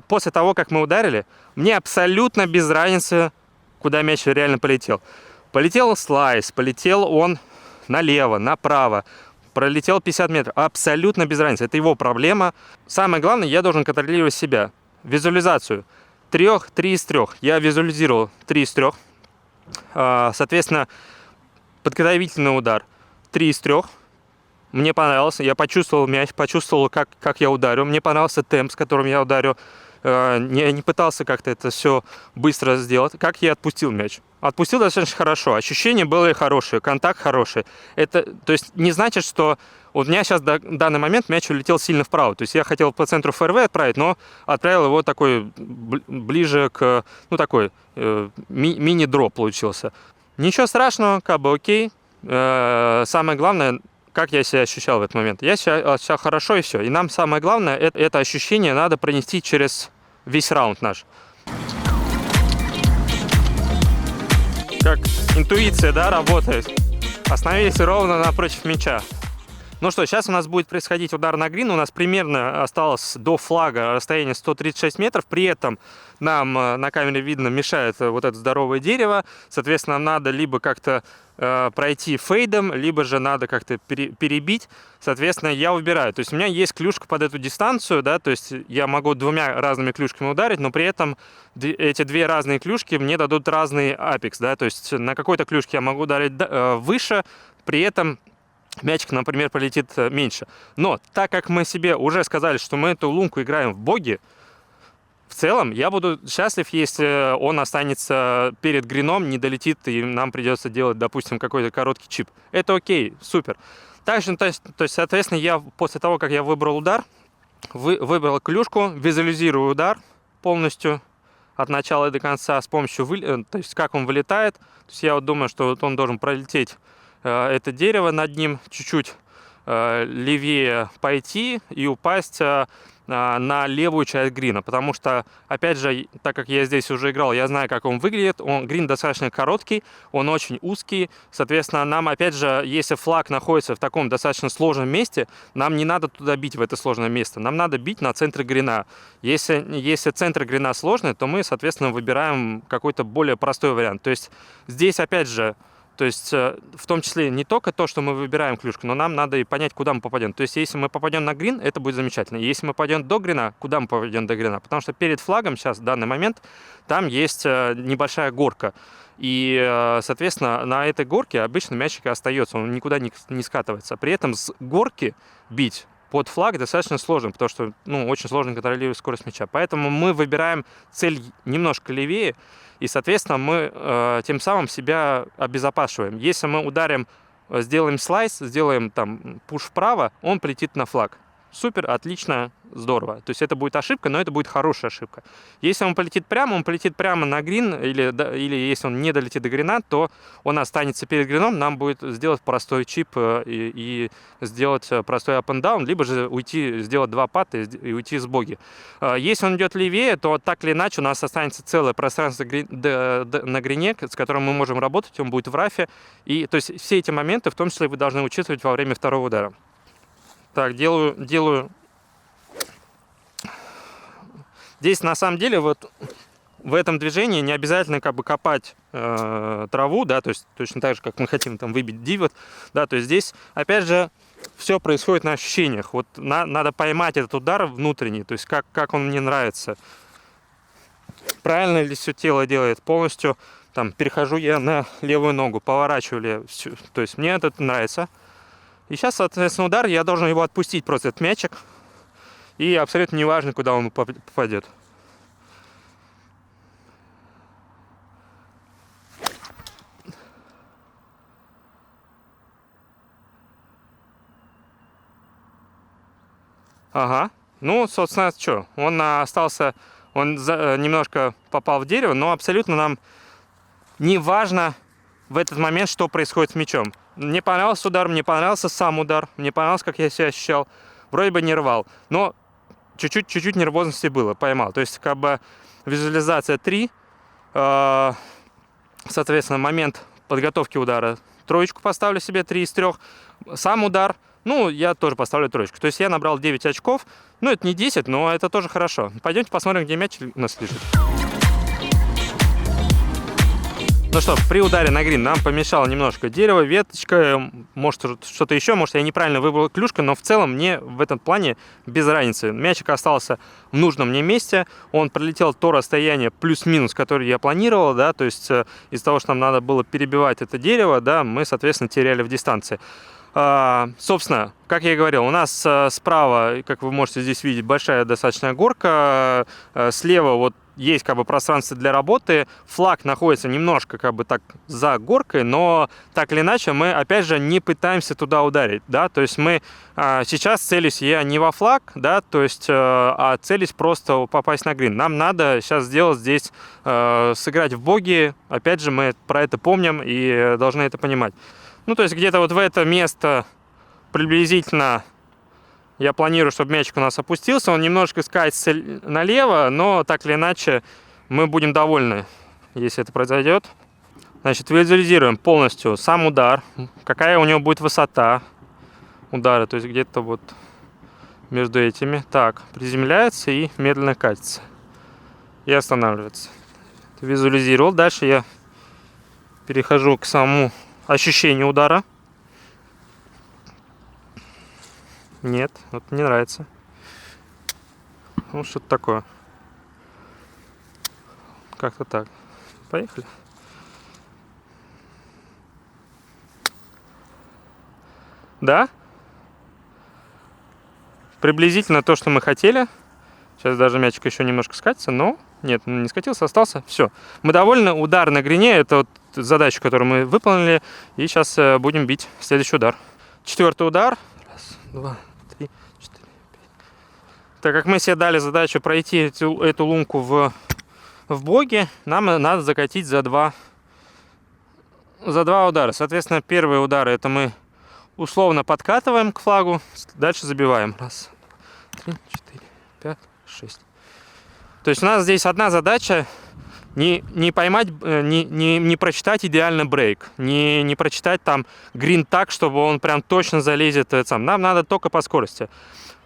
После того, как мы ударили, мне абсолютно без разницы, куда мяч реально полетел. Полетел слайс, полетел он налево, направо, пролетел 50 метров. Абсолютно без разницы. Это его проблема. Самое главное, я должен контролировать себя. Визуализацию. 3 из 3. Я визуализировал 3 из 3. Соответственно, подготовительный удар 3 из 3. Мне понравился. Я почувствовал мяч, почувствовал, как я ударю. Мне понравился темп, с которым я ударю. Не пытался как-то это все быстро сделать. Как я отпустил мяч? Отпустил достаточно хорошо. Ощущения были хорошие, контакт хороший. Это, то есть, не значит, что вот у меня сейчас в данный момент мяч улетел сильно вправо. То есть я хотел по центру фэрвэй отправить, но отправил его такой ближе к, ну такой мини-дроп получился. Ничего страшного, как бы окей. Самое главное, как я себя ощущал в этот момент. Я себя ощущал хорошо и все. И нам самое главное, это ощущение надо пронести через весь раунд наш. Как интуиция, да, работает. Остановились ровно напротив мяча. Ну что, сейчас у нас будет происходить удар на грин. У нас примерно осталось до флага расстояние 136 метров. При этом нам на камере видно, мешает вот это здоровое дерево. Соответственно, нам надо либо как-то пройти фейдом, либо же надо как-то перебить. Соответственно, я выбираю. То есть у меня есть клюшка под эту дистанцию, да, то есть я могу двумя разными клюшками ударить, но при этом эти две разные клюшки мне дадут разный апекс, да, то есть на какой-то клюшке я могу ударить выше, при этом мячик, например, полетит меньше. Но так как мы себе уже сказали, что мы эту лунку играем в боги, в целом я буду счастлив, если он останется перед грином, не долетит, и нам придется делать, допустим, какой-то короткий чип. Это окей, супер. Также, то есть, соответственно, я после того, как я выбрал удар, выбрал клюшку, визуализирую удар полностью от начала до конца с помощью, то есть как он вылетает. То есть я вот думаю, что вот он должен пролететь это дерево над ним, чуть-чуть левее пойти и упасть на левую часть грина, потому что, опять же, так как я здесь уже играл, я знаю, как он выглядит. Грин достаточно короткий, он очень узкий, соответственно, нам, опять же, если флаг находится в таком достаточно сложном месте, нам не надо туда бить, в это сложное место, нам надо бить на центре грина. Если центр грина сложный, то мы, соответственно, выбираем какой-то более простой вариант. То есть здесь, опять же, то есть в том числе не только то, что мы выбираем клюшку, но нам надо и понять, куда мы попадем. То есть если мы попадем на грин, это будет замечательно. Если мы попадем до грина, куда мы попадем до грина? Потому что перед флагом сейчас, в данный момент, там есть небольшая горка. И, соответственно, на этой горке обычно мячик остается, он никуда не скатывается. При этом с горки бить под флаг достаточно сложно, потому что очень сложно контролировать скорость мяча. Поэтому мы выбираем цель немножко левее, и, соответственно, мы тем самым себя обезопасиваем. Если мы ударим, сделаем слайс, сделаем там пуш вправо, он полетит на флаг. Супер, отлично, здорово. То есть это будет ошибка, но это будет хорошая ошибка. Если он полетит прямо на грин, или если он не долетит до грина, то он останется перед грином, нам будет сделать простой чип и сделать простой up and down, либо же сделать два патта и уйти с боги. Если он идет левее, то так или иначе у нас останется целое пространство на грине, с которым мы можем работать, он будет в рафе. И, то есть все эти моменты, в том числе, вы должны учитывать во время второго удара. Так, делаю. Здесь на самом деле вот в этом движении не обязательно как бы копать траву, да, то есть точно так же, как мы хотим там выбить дивот, да, то есть здесь опять же все происходит на ощущениях. Вот надо поймать этот удар внутренний, то есть как он мне нравится. Правильно ли все тело делает полностью, там перехожу я на левую ногу, поворачиваю ли, то есть мне это нравится. И сейчас, соответственно, удар, я должен его отпустить просто этот мячик. И абсолютно неважно, куда он попадет. Ага. Ну, собственно, что? Он остался, он немножко попал в дерево, но абсолютно нам не важно в этот момент, что происходит с мячом. Мне понравился удар, мне понравился сам удар, мне понравилось, как я себя ощущал. Вроде бы не рвал, но чуть-чуть нервозности было, поймал. То есть, как бы, визуализация 3, соответственно, момент подготовки удара. Троечку поставлю себе, 3 из 3. Сам удар Ну, я тоже поставлю троечку. То есть я набрал 9 очков. Ну, это не 10, но это тоже хорошо. Пойдемте посмотрим, где мяч у нас лежит. Ну что, при ударе на грин нам помешало немножко дерево, веточка, может что-то еще, может я неправильно выбрал клюшку, но в целом мне в этом плане без разницы. Мячик остался в нужном мне месте, он пролетел то расстояние плюс-минус, которое я планировал, да, то есть из-за того, что нам надо было перебивать это дерево, да, мы, соответственно, теряли в дистанции. Собственно, как я и говорил, у нас справа, как вы можете здесь видеть, большая достаточно горка, слева вот есть как бы пространство для работы, флаг находится немножко как бы так за горкой, но так или иначе мы опять же не пытаемся туда ударить, да, то есть мы сейчас целюсь я не во флаг, да, то есть, а целюсь просто попасть на грин. Нам надо сейчас сделать здесь, сыграть в боги, опять же мы про это помним и должны это понимать. Ну, то есть где-то вот в это место приблизительно я планирую, чтобы мячик у нас опустился. Он немножко скатится налево, но так или иначе мы будем довольны, если это произойдет. Значит, визуализируем полностью сам удар, какая у него будет высота удара, то есть где-то вот между этими. Так, приземляется и медленно катится. И останавливается. Визуализировал. Дальше я перехожу к самому ощущению удара. Нет, вот не нравится. Ну, что-то такое. Как-то так. Поехали. Да? Приблизительно то, что мы хотели. Сейчас даже мячик еще немножко скатится, но нет, не скатился, остался. Все. Мы довольны. Удар на грине. Это вот задачу, которую мы выполнили. И сейчас будем бить следующий удар. Четвертый удар. Раз, два, три, четыре, пять. Так как мы себе дали задачу пройти эту лунку в боге, нам надо закатить за два удара. Соответственно, первый удар это мы условно подкатываем к флагу, дальше забиваем. Раз, два, три, четыре, пять, шесть. То есть у нас здесь одна задача не поймать, не прочитать идеально брейк, не прочитать там грин так, чтобы он прям точно залезет. Нам надо только по скорости.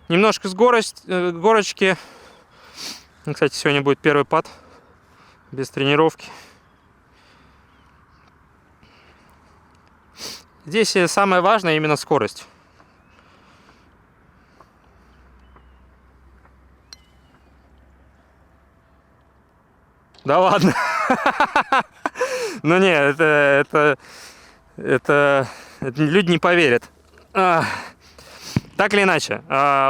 Немножко с горочки. Кстати, сегодня будет первый пад без тренировки. Здесь самое важное именно скорость. Да ладно. Ну не, это люди не поверят. Так или иначе,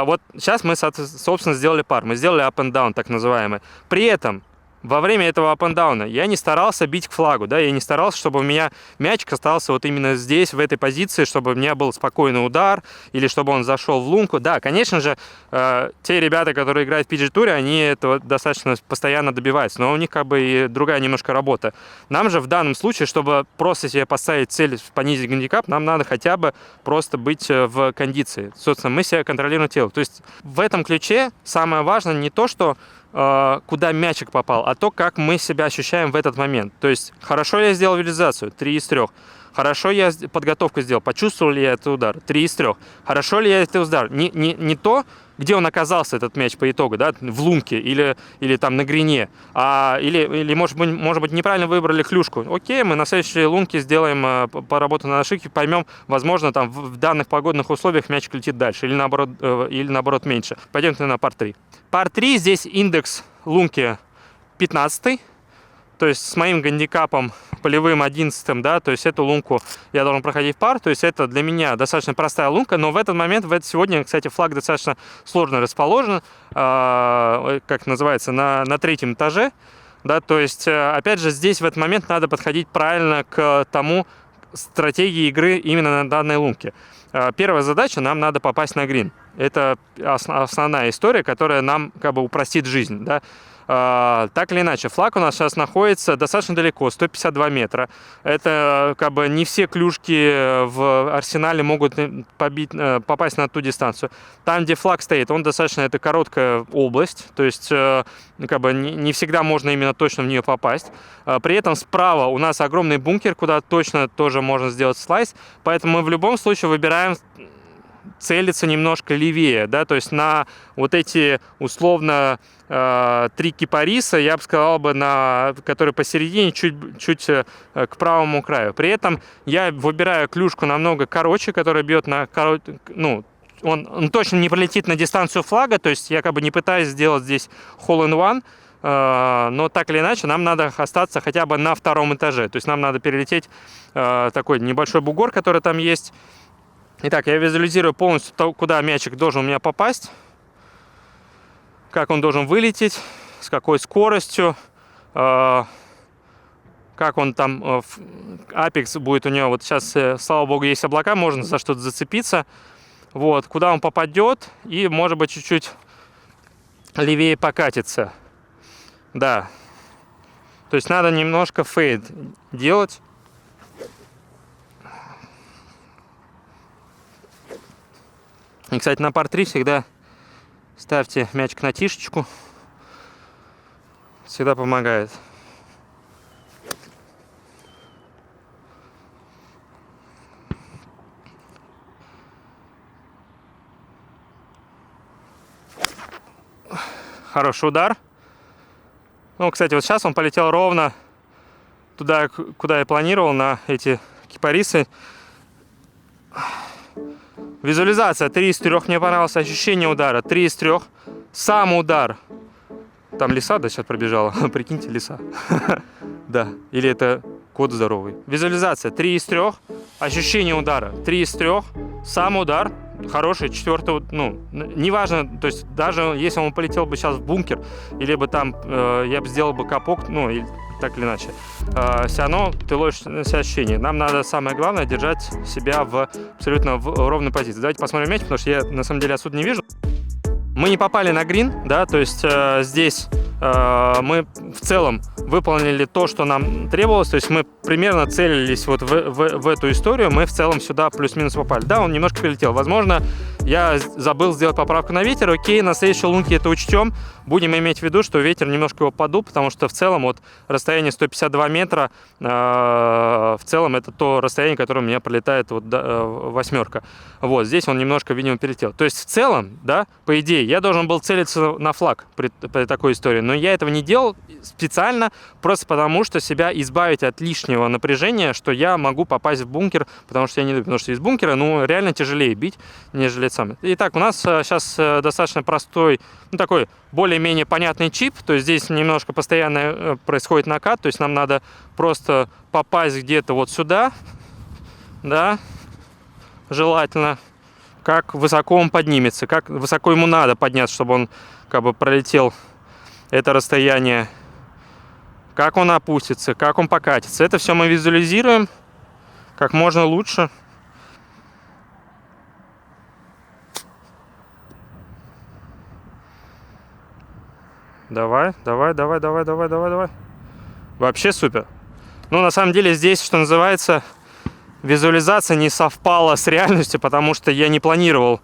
вот сейчас мы, собственно, сделали пар. Мы сделали up and down, так называемый. При этом, во время этого up and down я не старался бить к флагу, да, я не старался, чтобы у меня мячик остался вот именно здесь, в этой позиции, чтобы у меня был спокойный удар, или чтобы он зашел в лунку. Да, конечно же, те ребята, которые играют в PG-туре, они этого достаточно постоянно добиваются, но у них как бы и другая немножко работа. Нам же в данном случае, чтобы просто себе поставить цель понизить гандикап, нам надо хотя бы просто быть в кондиции. Собственно, мы себя контролируем тело. То есть в этом ключе самое важное не то, что куда мячик попал, а то, как мы себя ощущаем в этот момент. То есть, хорошо я сделал визуализацию, 3 из 3. Хорошо я подготовку сделал, почувствовал ли я этот удар, 3 из 3. Хорошо ли я этот удар? Не то, где он оказался, этот мяч по итогу, да, в лунке или там на грине, или может быть, неправильно выбрали клюшку. Окей, мы на следующей лунке сделаем поработу на ошибке, поймем, возможно, там в данных погодных условиях мячик летит дальше, или наоборот меньше. Пойдемте на пар 3. Пар 3, здесь индекс лунки 15, то есть с моим гандикапом полевым 11, да, то есть эту лунку я должен проходить в пар, то есть это для меня достаточно простая лунка, но в этот момент, сегодня, кстати, флаг достаточно сложно расположен, как называется, на третьем этаже, да, то есть, опять же, здесь в этот момент надо подходить правильно к тому стратегии игры именно на данной лунке. Первая задача, нам надо попасть на грин. Это основная история, которая нам как бы упростит жизнь, да. Так или иначе, флаг у нас сейчас находится достаточно далеко, 152 метра. Это как бы не все клюшки в арсенале могут попасть на ту дистанцию. Там, где флаг стоит, он достаточно, это короткая область, то есть как бы не всегда можно именно точно в нее попасть. При этом справа у нас огромный бункер, куда точно тоже можно сделать слайс, поэтому мы в любом случае выбираем целиться немножко левее, да, то есть на вот эти условно 3 кипариса, я бы сказал бы, которые посередине, чуть к правому краю. При этом я выбираю клюшку намного короче, которая бьет на ну, он точно не пролетит на дистанцию флага, то есть я как бы не пытаюсь сделать здесь hole-in-one, но так или иначе нам надо остаться хотя бы на 2-м этаже, то есть нам надо перелететь такой небольшой бугор, который там есть. Итак, я визуализирую полностью то, куда мячик должен у меня попасть, как он должен вылететь, с какой скоростью, как он там, апекс будет у него, вот сейчас, слава богу, есть облака, можно за что-то зацепиться, вот, куда он попадет и, может быть, чуть-чуть левее покатится, да, то есть надо немножко фейд делать. И, кстати, на пар 3 всегда ставьте мячик на тишечку. Всегда помогает. Хороший удар. Ну, кстати, вот сейчас он полетел ровно туда, куда я планировал, на эти кипарисы. Визуализация 3 из 3 мне понравилось, ощущение удара 3 из 3. Сам удар. Там лиса, да, сейчас пробежала. Прикиньте, лиса. Да, или это кот здоровый. Визуализация 3 из 3. Ощущение удара 3 из 3. Сам удар хороший, 4, ну, неважно, то есть даже если он полетел бы сейчас в бункер, или бы там я бы сделал бы капок, ну, или так или иначе, все равно ты ловишь ощущение. Нам надо, самое главное, держать себя абсолютно в ровной позиции. Давайте посмотрим мяч, потому что я на самом деле отсюда не вижу. Мы не попали на грин, да, то есть здесь мы в целом выполнили то, что нам требовалось, то есть мы примерно целились вот в эту историю, мы в целом сюда плюс-минус попали. Да, он немножко прилетел. Возможно, я забыл сделать поправку на ветер, окей, на следующей лунке это учтем. Будем иметь в виду, что ветер немножко его подул, потому что в целом вот расстояние 152 метра, в целом это то расстояние, которое у меня пролетает вот восьмерка. Вот, здесь он немножко, видимо, перелетел. То есть в целом, да, по идее, я должен был целиться на флаг при такой истории, но я этого не делал специально, просто потому что себя избавить от лишнего напряжения, что я могу попасть в бункер, потому что я не люблю, потому что из бункера, ну, реально тяжелее бить, нежели сам. Итак, у нас сейчас достаточно простой, ну, такой более-менее понятный чип, то есть здесь немножко постоянно происходит накат, то есть нам надо просто попасть где-то вот сюда, да, желательно, как высоко он поднимется, как высоко ему надо подняться, чтобы он как бы пролетел это расстояние, как он опустится, как он покатится. Это все мы визуализируем как можно лучше. Давай. Вообще супер. Ну, на самом деле, здесь, что называется, визуализация не совпала с реальностью, потому что я не планировал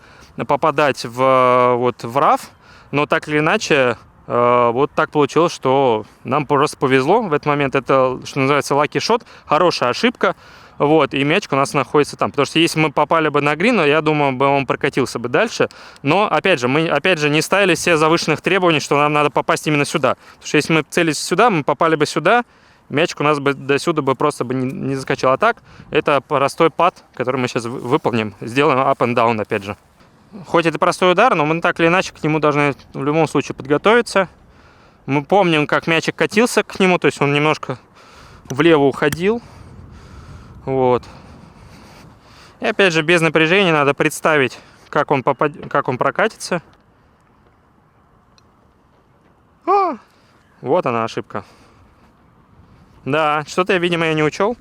попадать в RAF, но так или иначе, вот так получилось, что нам просто повезло в этот момент. Это, что называется, lucky shot, хорошая ошибка. Вот, и мячик у нас находится там. Потому что если мы попали бы на грин, я думаю, он прокатился бы дальше. Но, опять же, мы не ставили себе завышенных требований, что нам надо попасть именно сюда. Потому что если мы целились сюда, мы попали бы сюда, мячик у нас бы до сюда бы просто бы не заскочил. А так, это простой пад, который мы сейчас выполним. Сделаем up and down, опять же. Хоть это простой удар, но мы так или иначе к нему должны в любом случае подготовиться. Мы помним, как мячик катился к нему, то есть он немножко влево уходил. Вот. И опять же, без напряжения надо представить, как он прокатится. Вот она ошибка. Да, что-то, видимо, я не учел.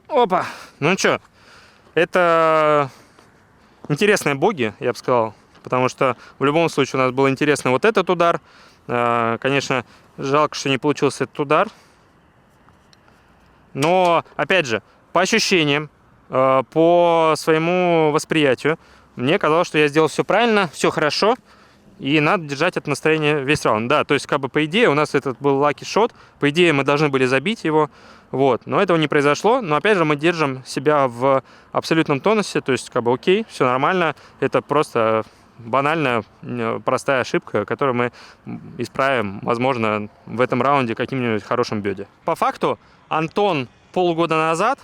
Опа! Ну что, это интересные боги, я бы сказал. Потому что в любом случае у нас был интересный вот этот удар. Конечно, жалко, что не получился этот удар. Но, опять же, по ощущениям, по своему восприятию, мне казалось, что я сделал все правильно, все хорошо. И надо держать это настроение весь раунд. Да, то есть, как бы, по идее, у нас этот был lucky shot. По идее, мы должны были забить его. Вот. Но этого не произошло. Но, опять же, мы держим себя в абсолютном тонусе. То есть, как бы, окей, все нормально. Это просто банальная, простая ошибка, которую мы исправим, возможно, в этом раунде каким-нибудь хорошим бёди. По факту, Антон полгода назад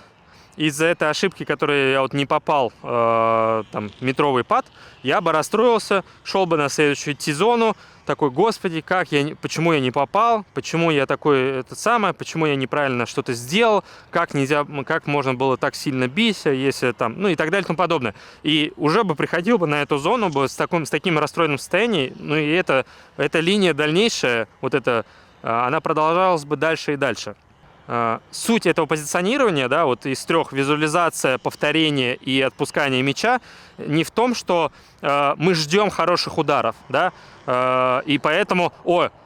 из-за этой ошибки, которой я вот не попал, там, метровый пад, я бы расстроился, шел бы на следующую T-зону, такой, господи, почему я не попал, почему я такой, почему я неправильно что-то сделал, как можно было так сильно бить, если там, ну и так далее и тому подобное. И уже бы приходил бы на эту зону бы с таким расстроенным состоянием, ну и эта линия дальнейшая, вот эта, она продолжалась бы дальше и дальше. Суть этого позиционирования, да, вот из 3: визуализация, повторение и отпускание мяча, не в том, что мы ждем хороших ударов, да, и поэтому,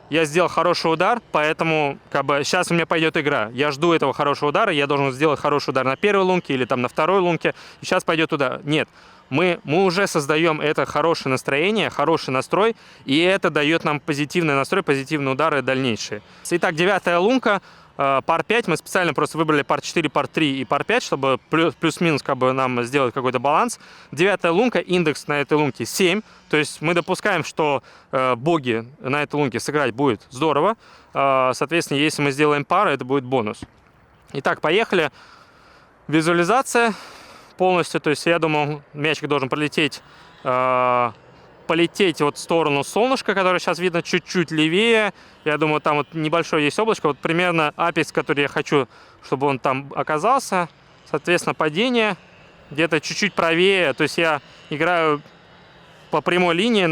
я сделал хороший удар, поэтому как бы сейчас у меня пойдет игра. Я жду этого хорошего удара, я должен сделать хороший удар на первой лунке или там на второй лунке, и сейчас пойдет удар. Нет, мы уже создаем это хорошее настроение, хороший настрой, и это дает нам позитивный настрой, позитивные удары дальнейшие. Итак, 9-я лунка. Пар 5 мы специально просто выбрали пар 4, пар 3 и пар 5, чтобы плюс-минус как бы нам сделать какой-то баланс. 9-я лунка, индекс на этой лунке 7, то есть мы допускаем, что боги на этой лунке сыграть будет здорово. Соответственно, если мы сделаем пару, это будет бонус. Итак, поехали. Визуализация полностью, то есть я думаю, мячик должен полететь вот в сторону солнышка, которое сейчас видно чуть-чуть левее. Я думаю, там вот небольшое есть облачко. Вот примерно апекс, который я хочу, чтобы он там оказался. Соответственно, падение где-то чуть-чуть правее. То есть я играю по прямой линии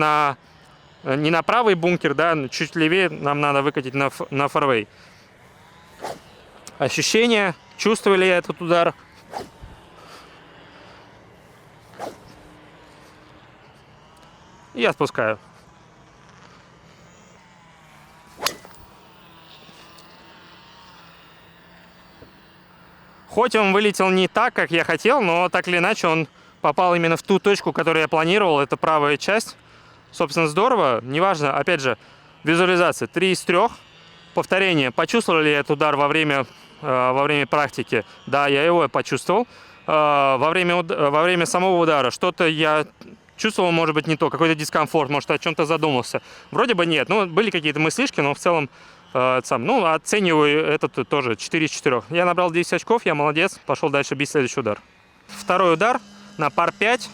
не на правый бункер, да, чуть левее нам надо выкатить на фэрвей. Ощущения. Чувствую ли я этот удар? И я спускаю. Хоть он вылетел не так, как я хотел, но так или иначе он попал именно в ту точку, которую я планировал. Это правая часть. Собственно, здорово. Неважно, опять же, визуализация. 3 из 3. Повторение. Почувствовал ли я этот удар во время практики? Да, я его почувствовал. Во время самого удара что-то я чувствовал, может быть, не то, какой-то дискомфорт, может, о чем-то задумался. Вроде бы нет, ну, были какие-то мыслишки, но в целом, оцениваю этот тоже 4 из 4. Я набрал 10 очков, я молодец, пошел дальше бить следующий удар. Второй удар на пар 5.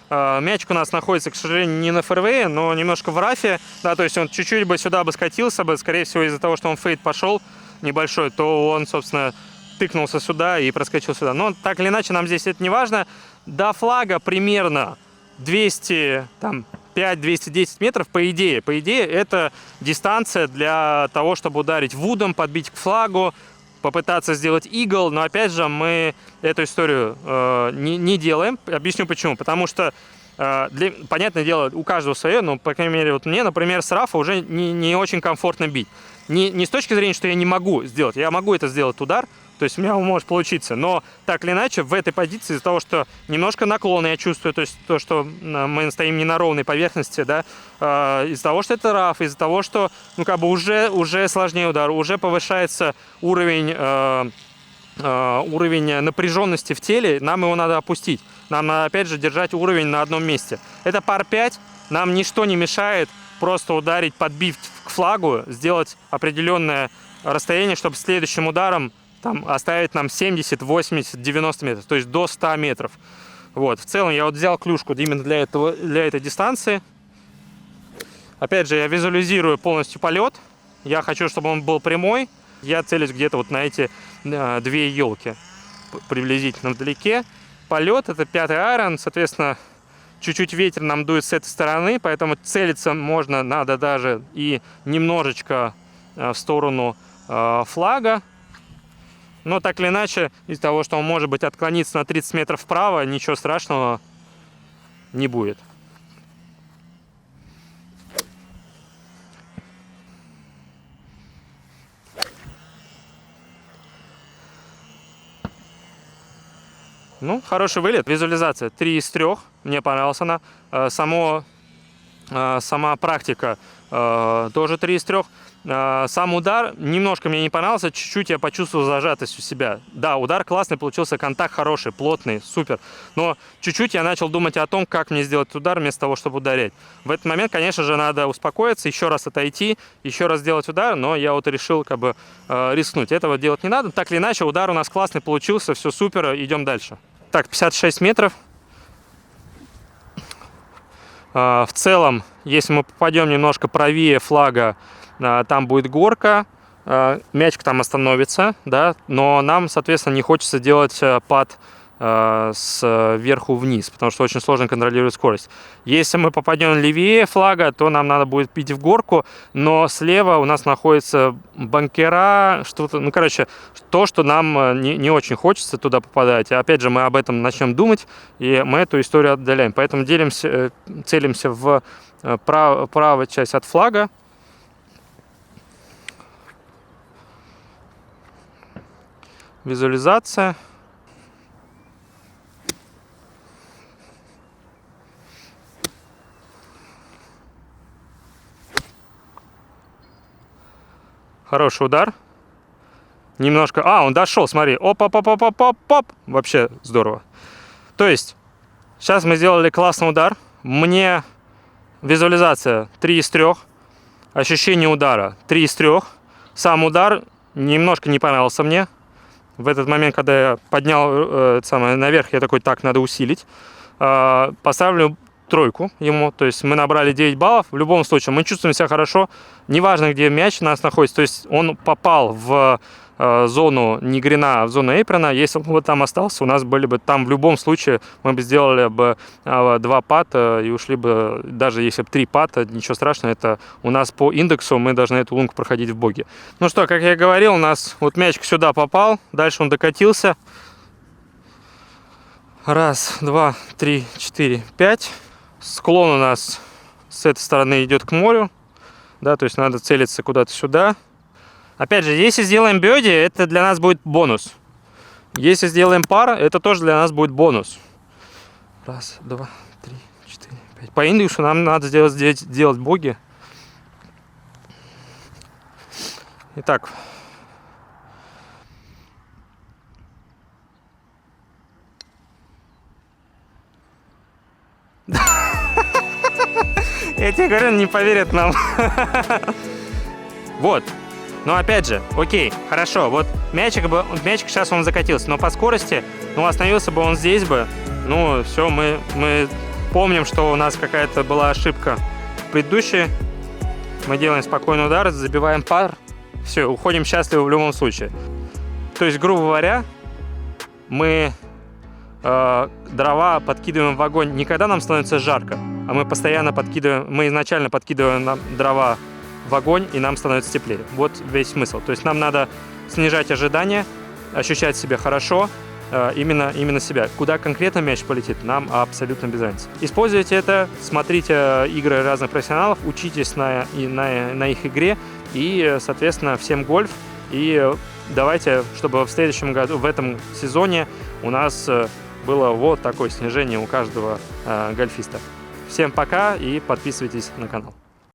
Мячик у нас находится, к сожалению, не на фэрвее, но немножко в рафе, да, то есть он чуть-чуть бы сюда бы скатился бы, скорее всего, из-за того, что он фейд пошел небольшой, то он, собственно, тыкнулся сюда и проскочил сюда. Но так или иначе, нам здесь это не важно. До флага примерно 205-210 метров, по идее, это дистанция для того, чтобы ударить вудом, подбить к флагу, попытаться сделать игл, но опять же мы эту историю не делаем. Объясню почему. Потому что, понятное дело, у каждого свое, но, по крайней мере, вот мне, например, с рафа уже не очень комфортно бить. Не с точки зрения, что я не могу сделать. Я могу это сделать удар, то есть у меня может получиться. Но так или иначе, в этой позиции, из-за того, что немножко наклона я чувствую, то есть то, что мы стоим не на ровной поверхности, да, из-за того, что это раф, из-за того, что, ну, как бы уже сложнее удар, уже повышается уровень напряженности в теле, нам его надо опустить. Нам надо, опять же, держать уровень на одном месте. Это пар 5, нам ничто не мешает просто ударить, подбив к флагу, сделать определенное расстояние, чтобы следующим ударом там оставить нам 70, 80, 90 метров, то есть до 100 метров. Вот. В целом я вот взял клюшку именно для этой дистанции. Опять же, я визуализирую полностью полет. Я хочу, чтобы он был прямой. Я целюсь где-то вот на эти 2 елки приблизительно вдалеке. Полет — это 5-й айрон, соответственно, чуть-чуть ветер нам дует с этой стороны, поэтому целиться надо даже и немножечко в сторону флага. Но так или иначе, из-за того, что он может быть отклониться на 30 метров вправо, ничего страшного не будет. Ну, хороший вылет. Визуализация 3 из 3. Мне понравилась она. сама практика тоже 3 из 3. Сам удар немножко мне не понравился, чуть-чуть я почувствовал зажатость у себя. Да, удар классный получился, контакт хороший, плотный, супер. Но чуть-чуть я начал думать о том, как мне сделать удар вместо того, чтобы ударять. В этот момент, конечно же, надо успокоиться, еще раз отойти, еще раз сделать удар, но я вот решил как бы рискнуть. Этого делать не надо. Так или иначе, удар у нас классный получился, все супер, идем дальше. Так, 56 метров. В целом, если мы попадем немножко правее флага, там будет горка, мячик там остановится, да, но нам, соответственно, не хочется делать пад сверху вниз, потому что очень сложно контролировать скорость. Если мы попадем левее флага, то нам надо будет бить в горку, но слева у нас находится банкера, что-то, ну, короче, то, что нам не очень хочется туда попадать. Опять же, мы об этом начнем думать, и мы эту историю отдаляем. Поэтому целимся в правую часть от флага. Визуализация. Хороший удар. Немножко... он дошел, смотри. Оп-оп-оп-оп-оп-оп. Вообще здорово. То есть, сейчас мы сделали классный удар. Мне визуализация 3 из 3. Ощущение удара 3 из 3. Сам удар немножко не понравился мне. В этот момент, когда я поднял наверх, я такой, так, надо усилить. Поставлю 3 ему, то есть мы набрали 9 баллов. В любом случае, мы чувствуем себя хорошо. Неважно, где мяч у нас находится. То есть он попал в зону не грина, а в зону эйпрона. Если бы он там остался, у нас были бы там в любом случае, мы бы сделали бы 2 пата и ушли бы, даже если бы 3 пата, ничего страшного. Это у нас по индексу мы должны эту лунку проходить в боги. Ну что, как я и говорил, у нас вот мячик сюда попал, дальше он докатился. 1, 2, 3, 4, 5. Склон у нас с этой стороны идет к морю, да, то есть надо целиться куда-то сюда. Опять же, если сделаем бёди, это для нас будет бонус. Если сделаем пар, это тоже для нас будет бонус. 1, 2, 3, 4, 5. По индексу нам надо сделать боги. Итак. Я тебе говорю, не поверят нам. Вот. Но опять же, окей, хорошо. Вот мячик сейчас он закатился, но по скорости, остановился бы он здесь бы. Ну, все, мы помним, что у нас какая-то была ошибка предыдущая. Мы делаем спокойный удар, забиваем пар. Все, уходим счастливо в любом случае. То есть, грубо говоря, мы дрова подкидываем в огонь не когда нам становится жарко, а мы изначально подкидываем дрова в огонь, и нам становится теплее. Вот весь смысл. То есть нам надо снижать ожидания, ощущать себя хорошо, именно себя. Куда конкретно мяч полетит, нам абсолютно без разницы. Используйте это, смотрите игры разных профессионалов, учитесь на их игре, и, соответственно, всем гольф. И давайте, чтобы в следующем году, в этом сезоне у нас было вот такое снижение у каждого гольфиста. Всем пока и подписывайтесь на канал.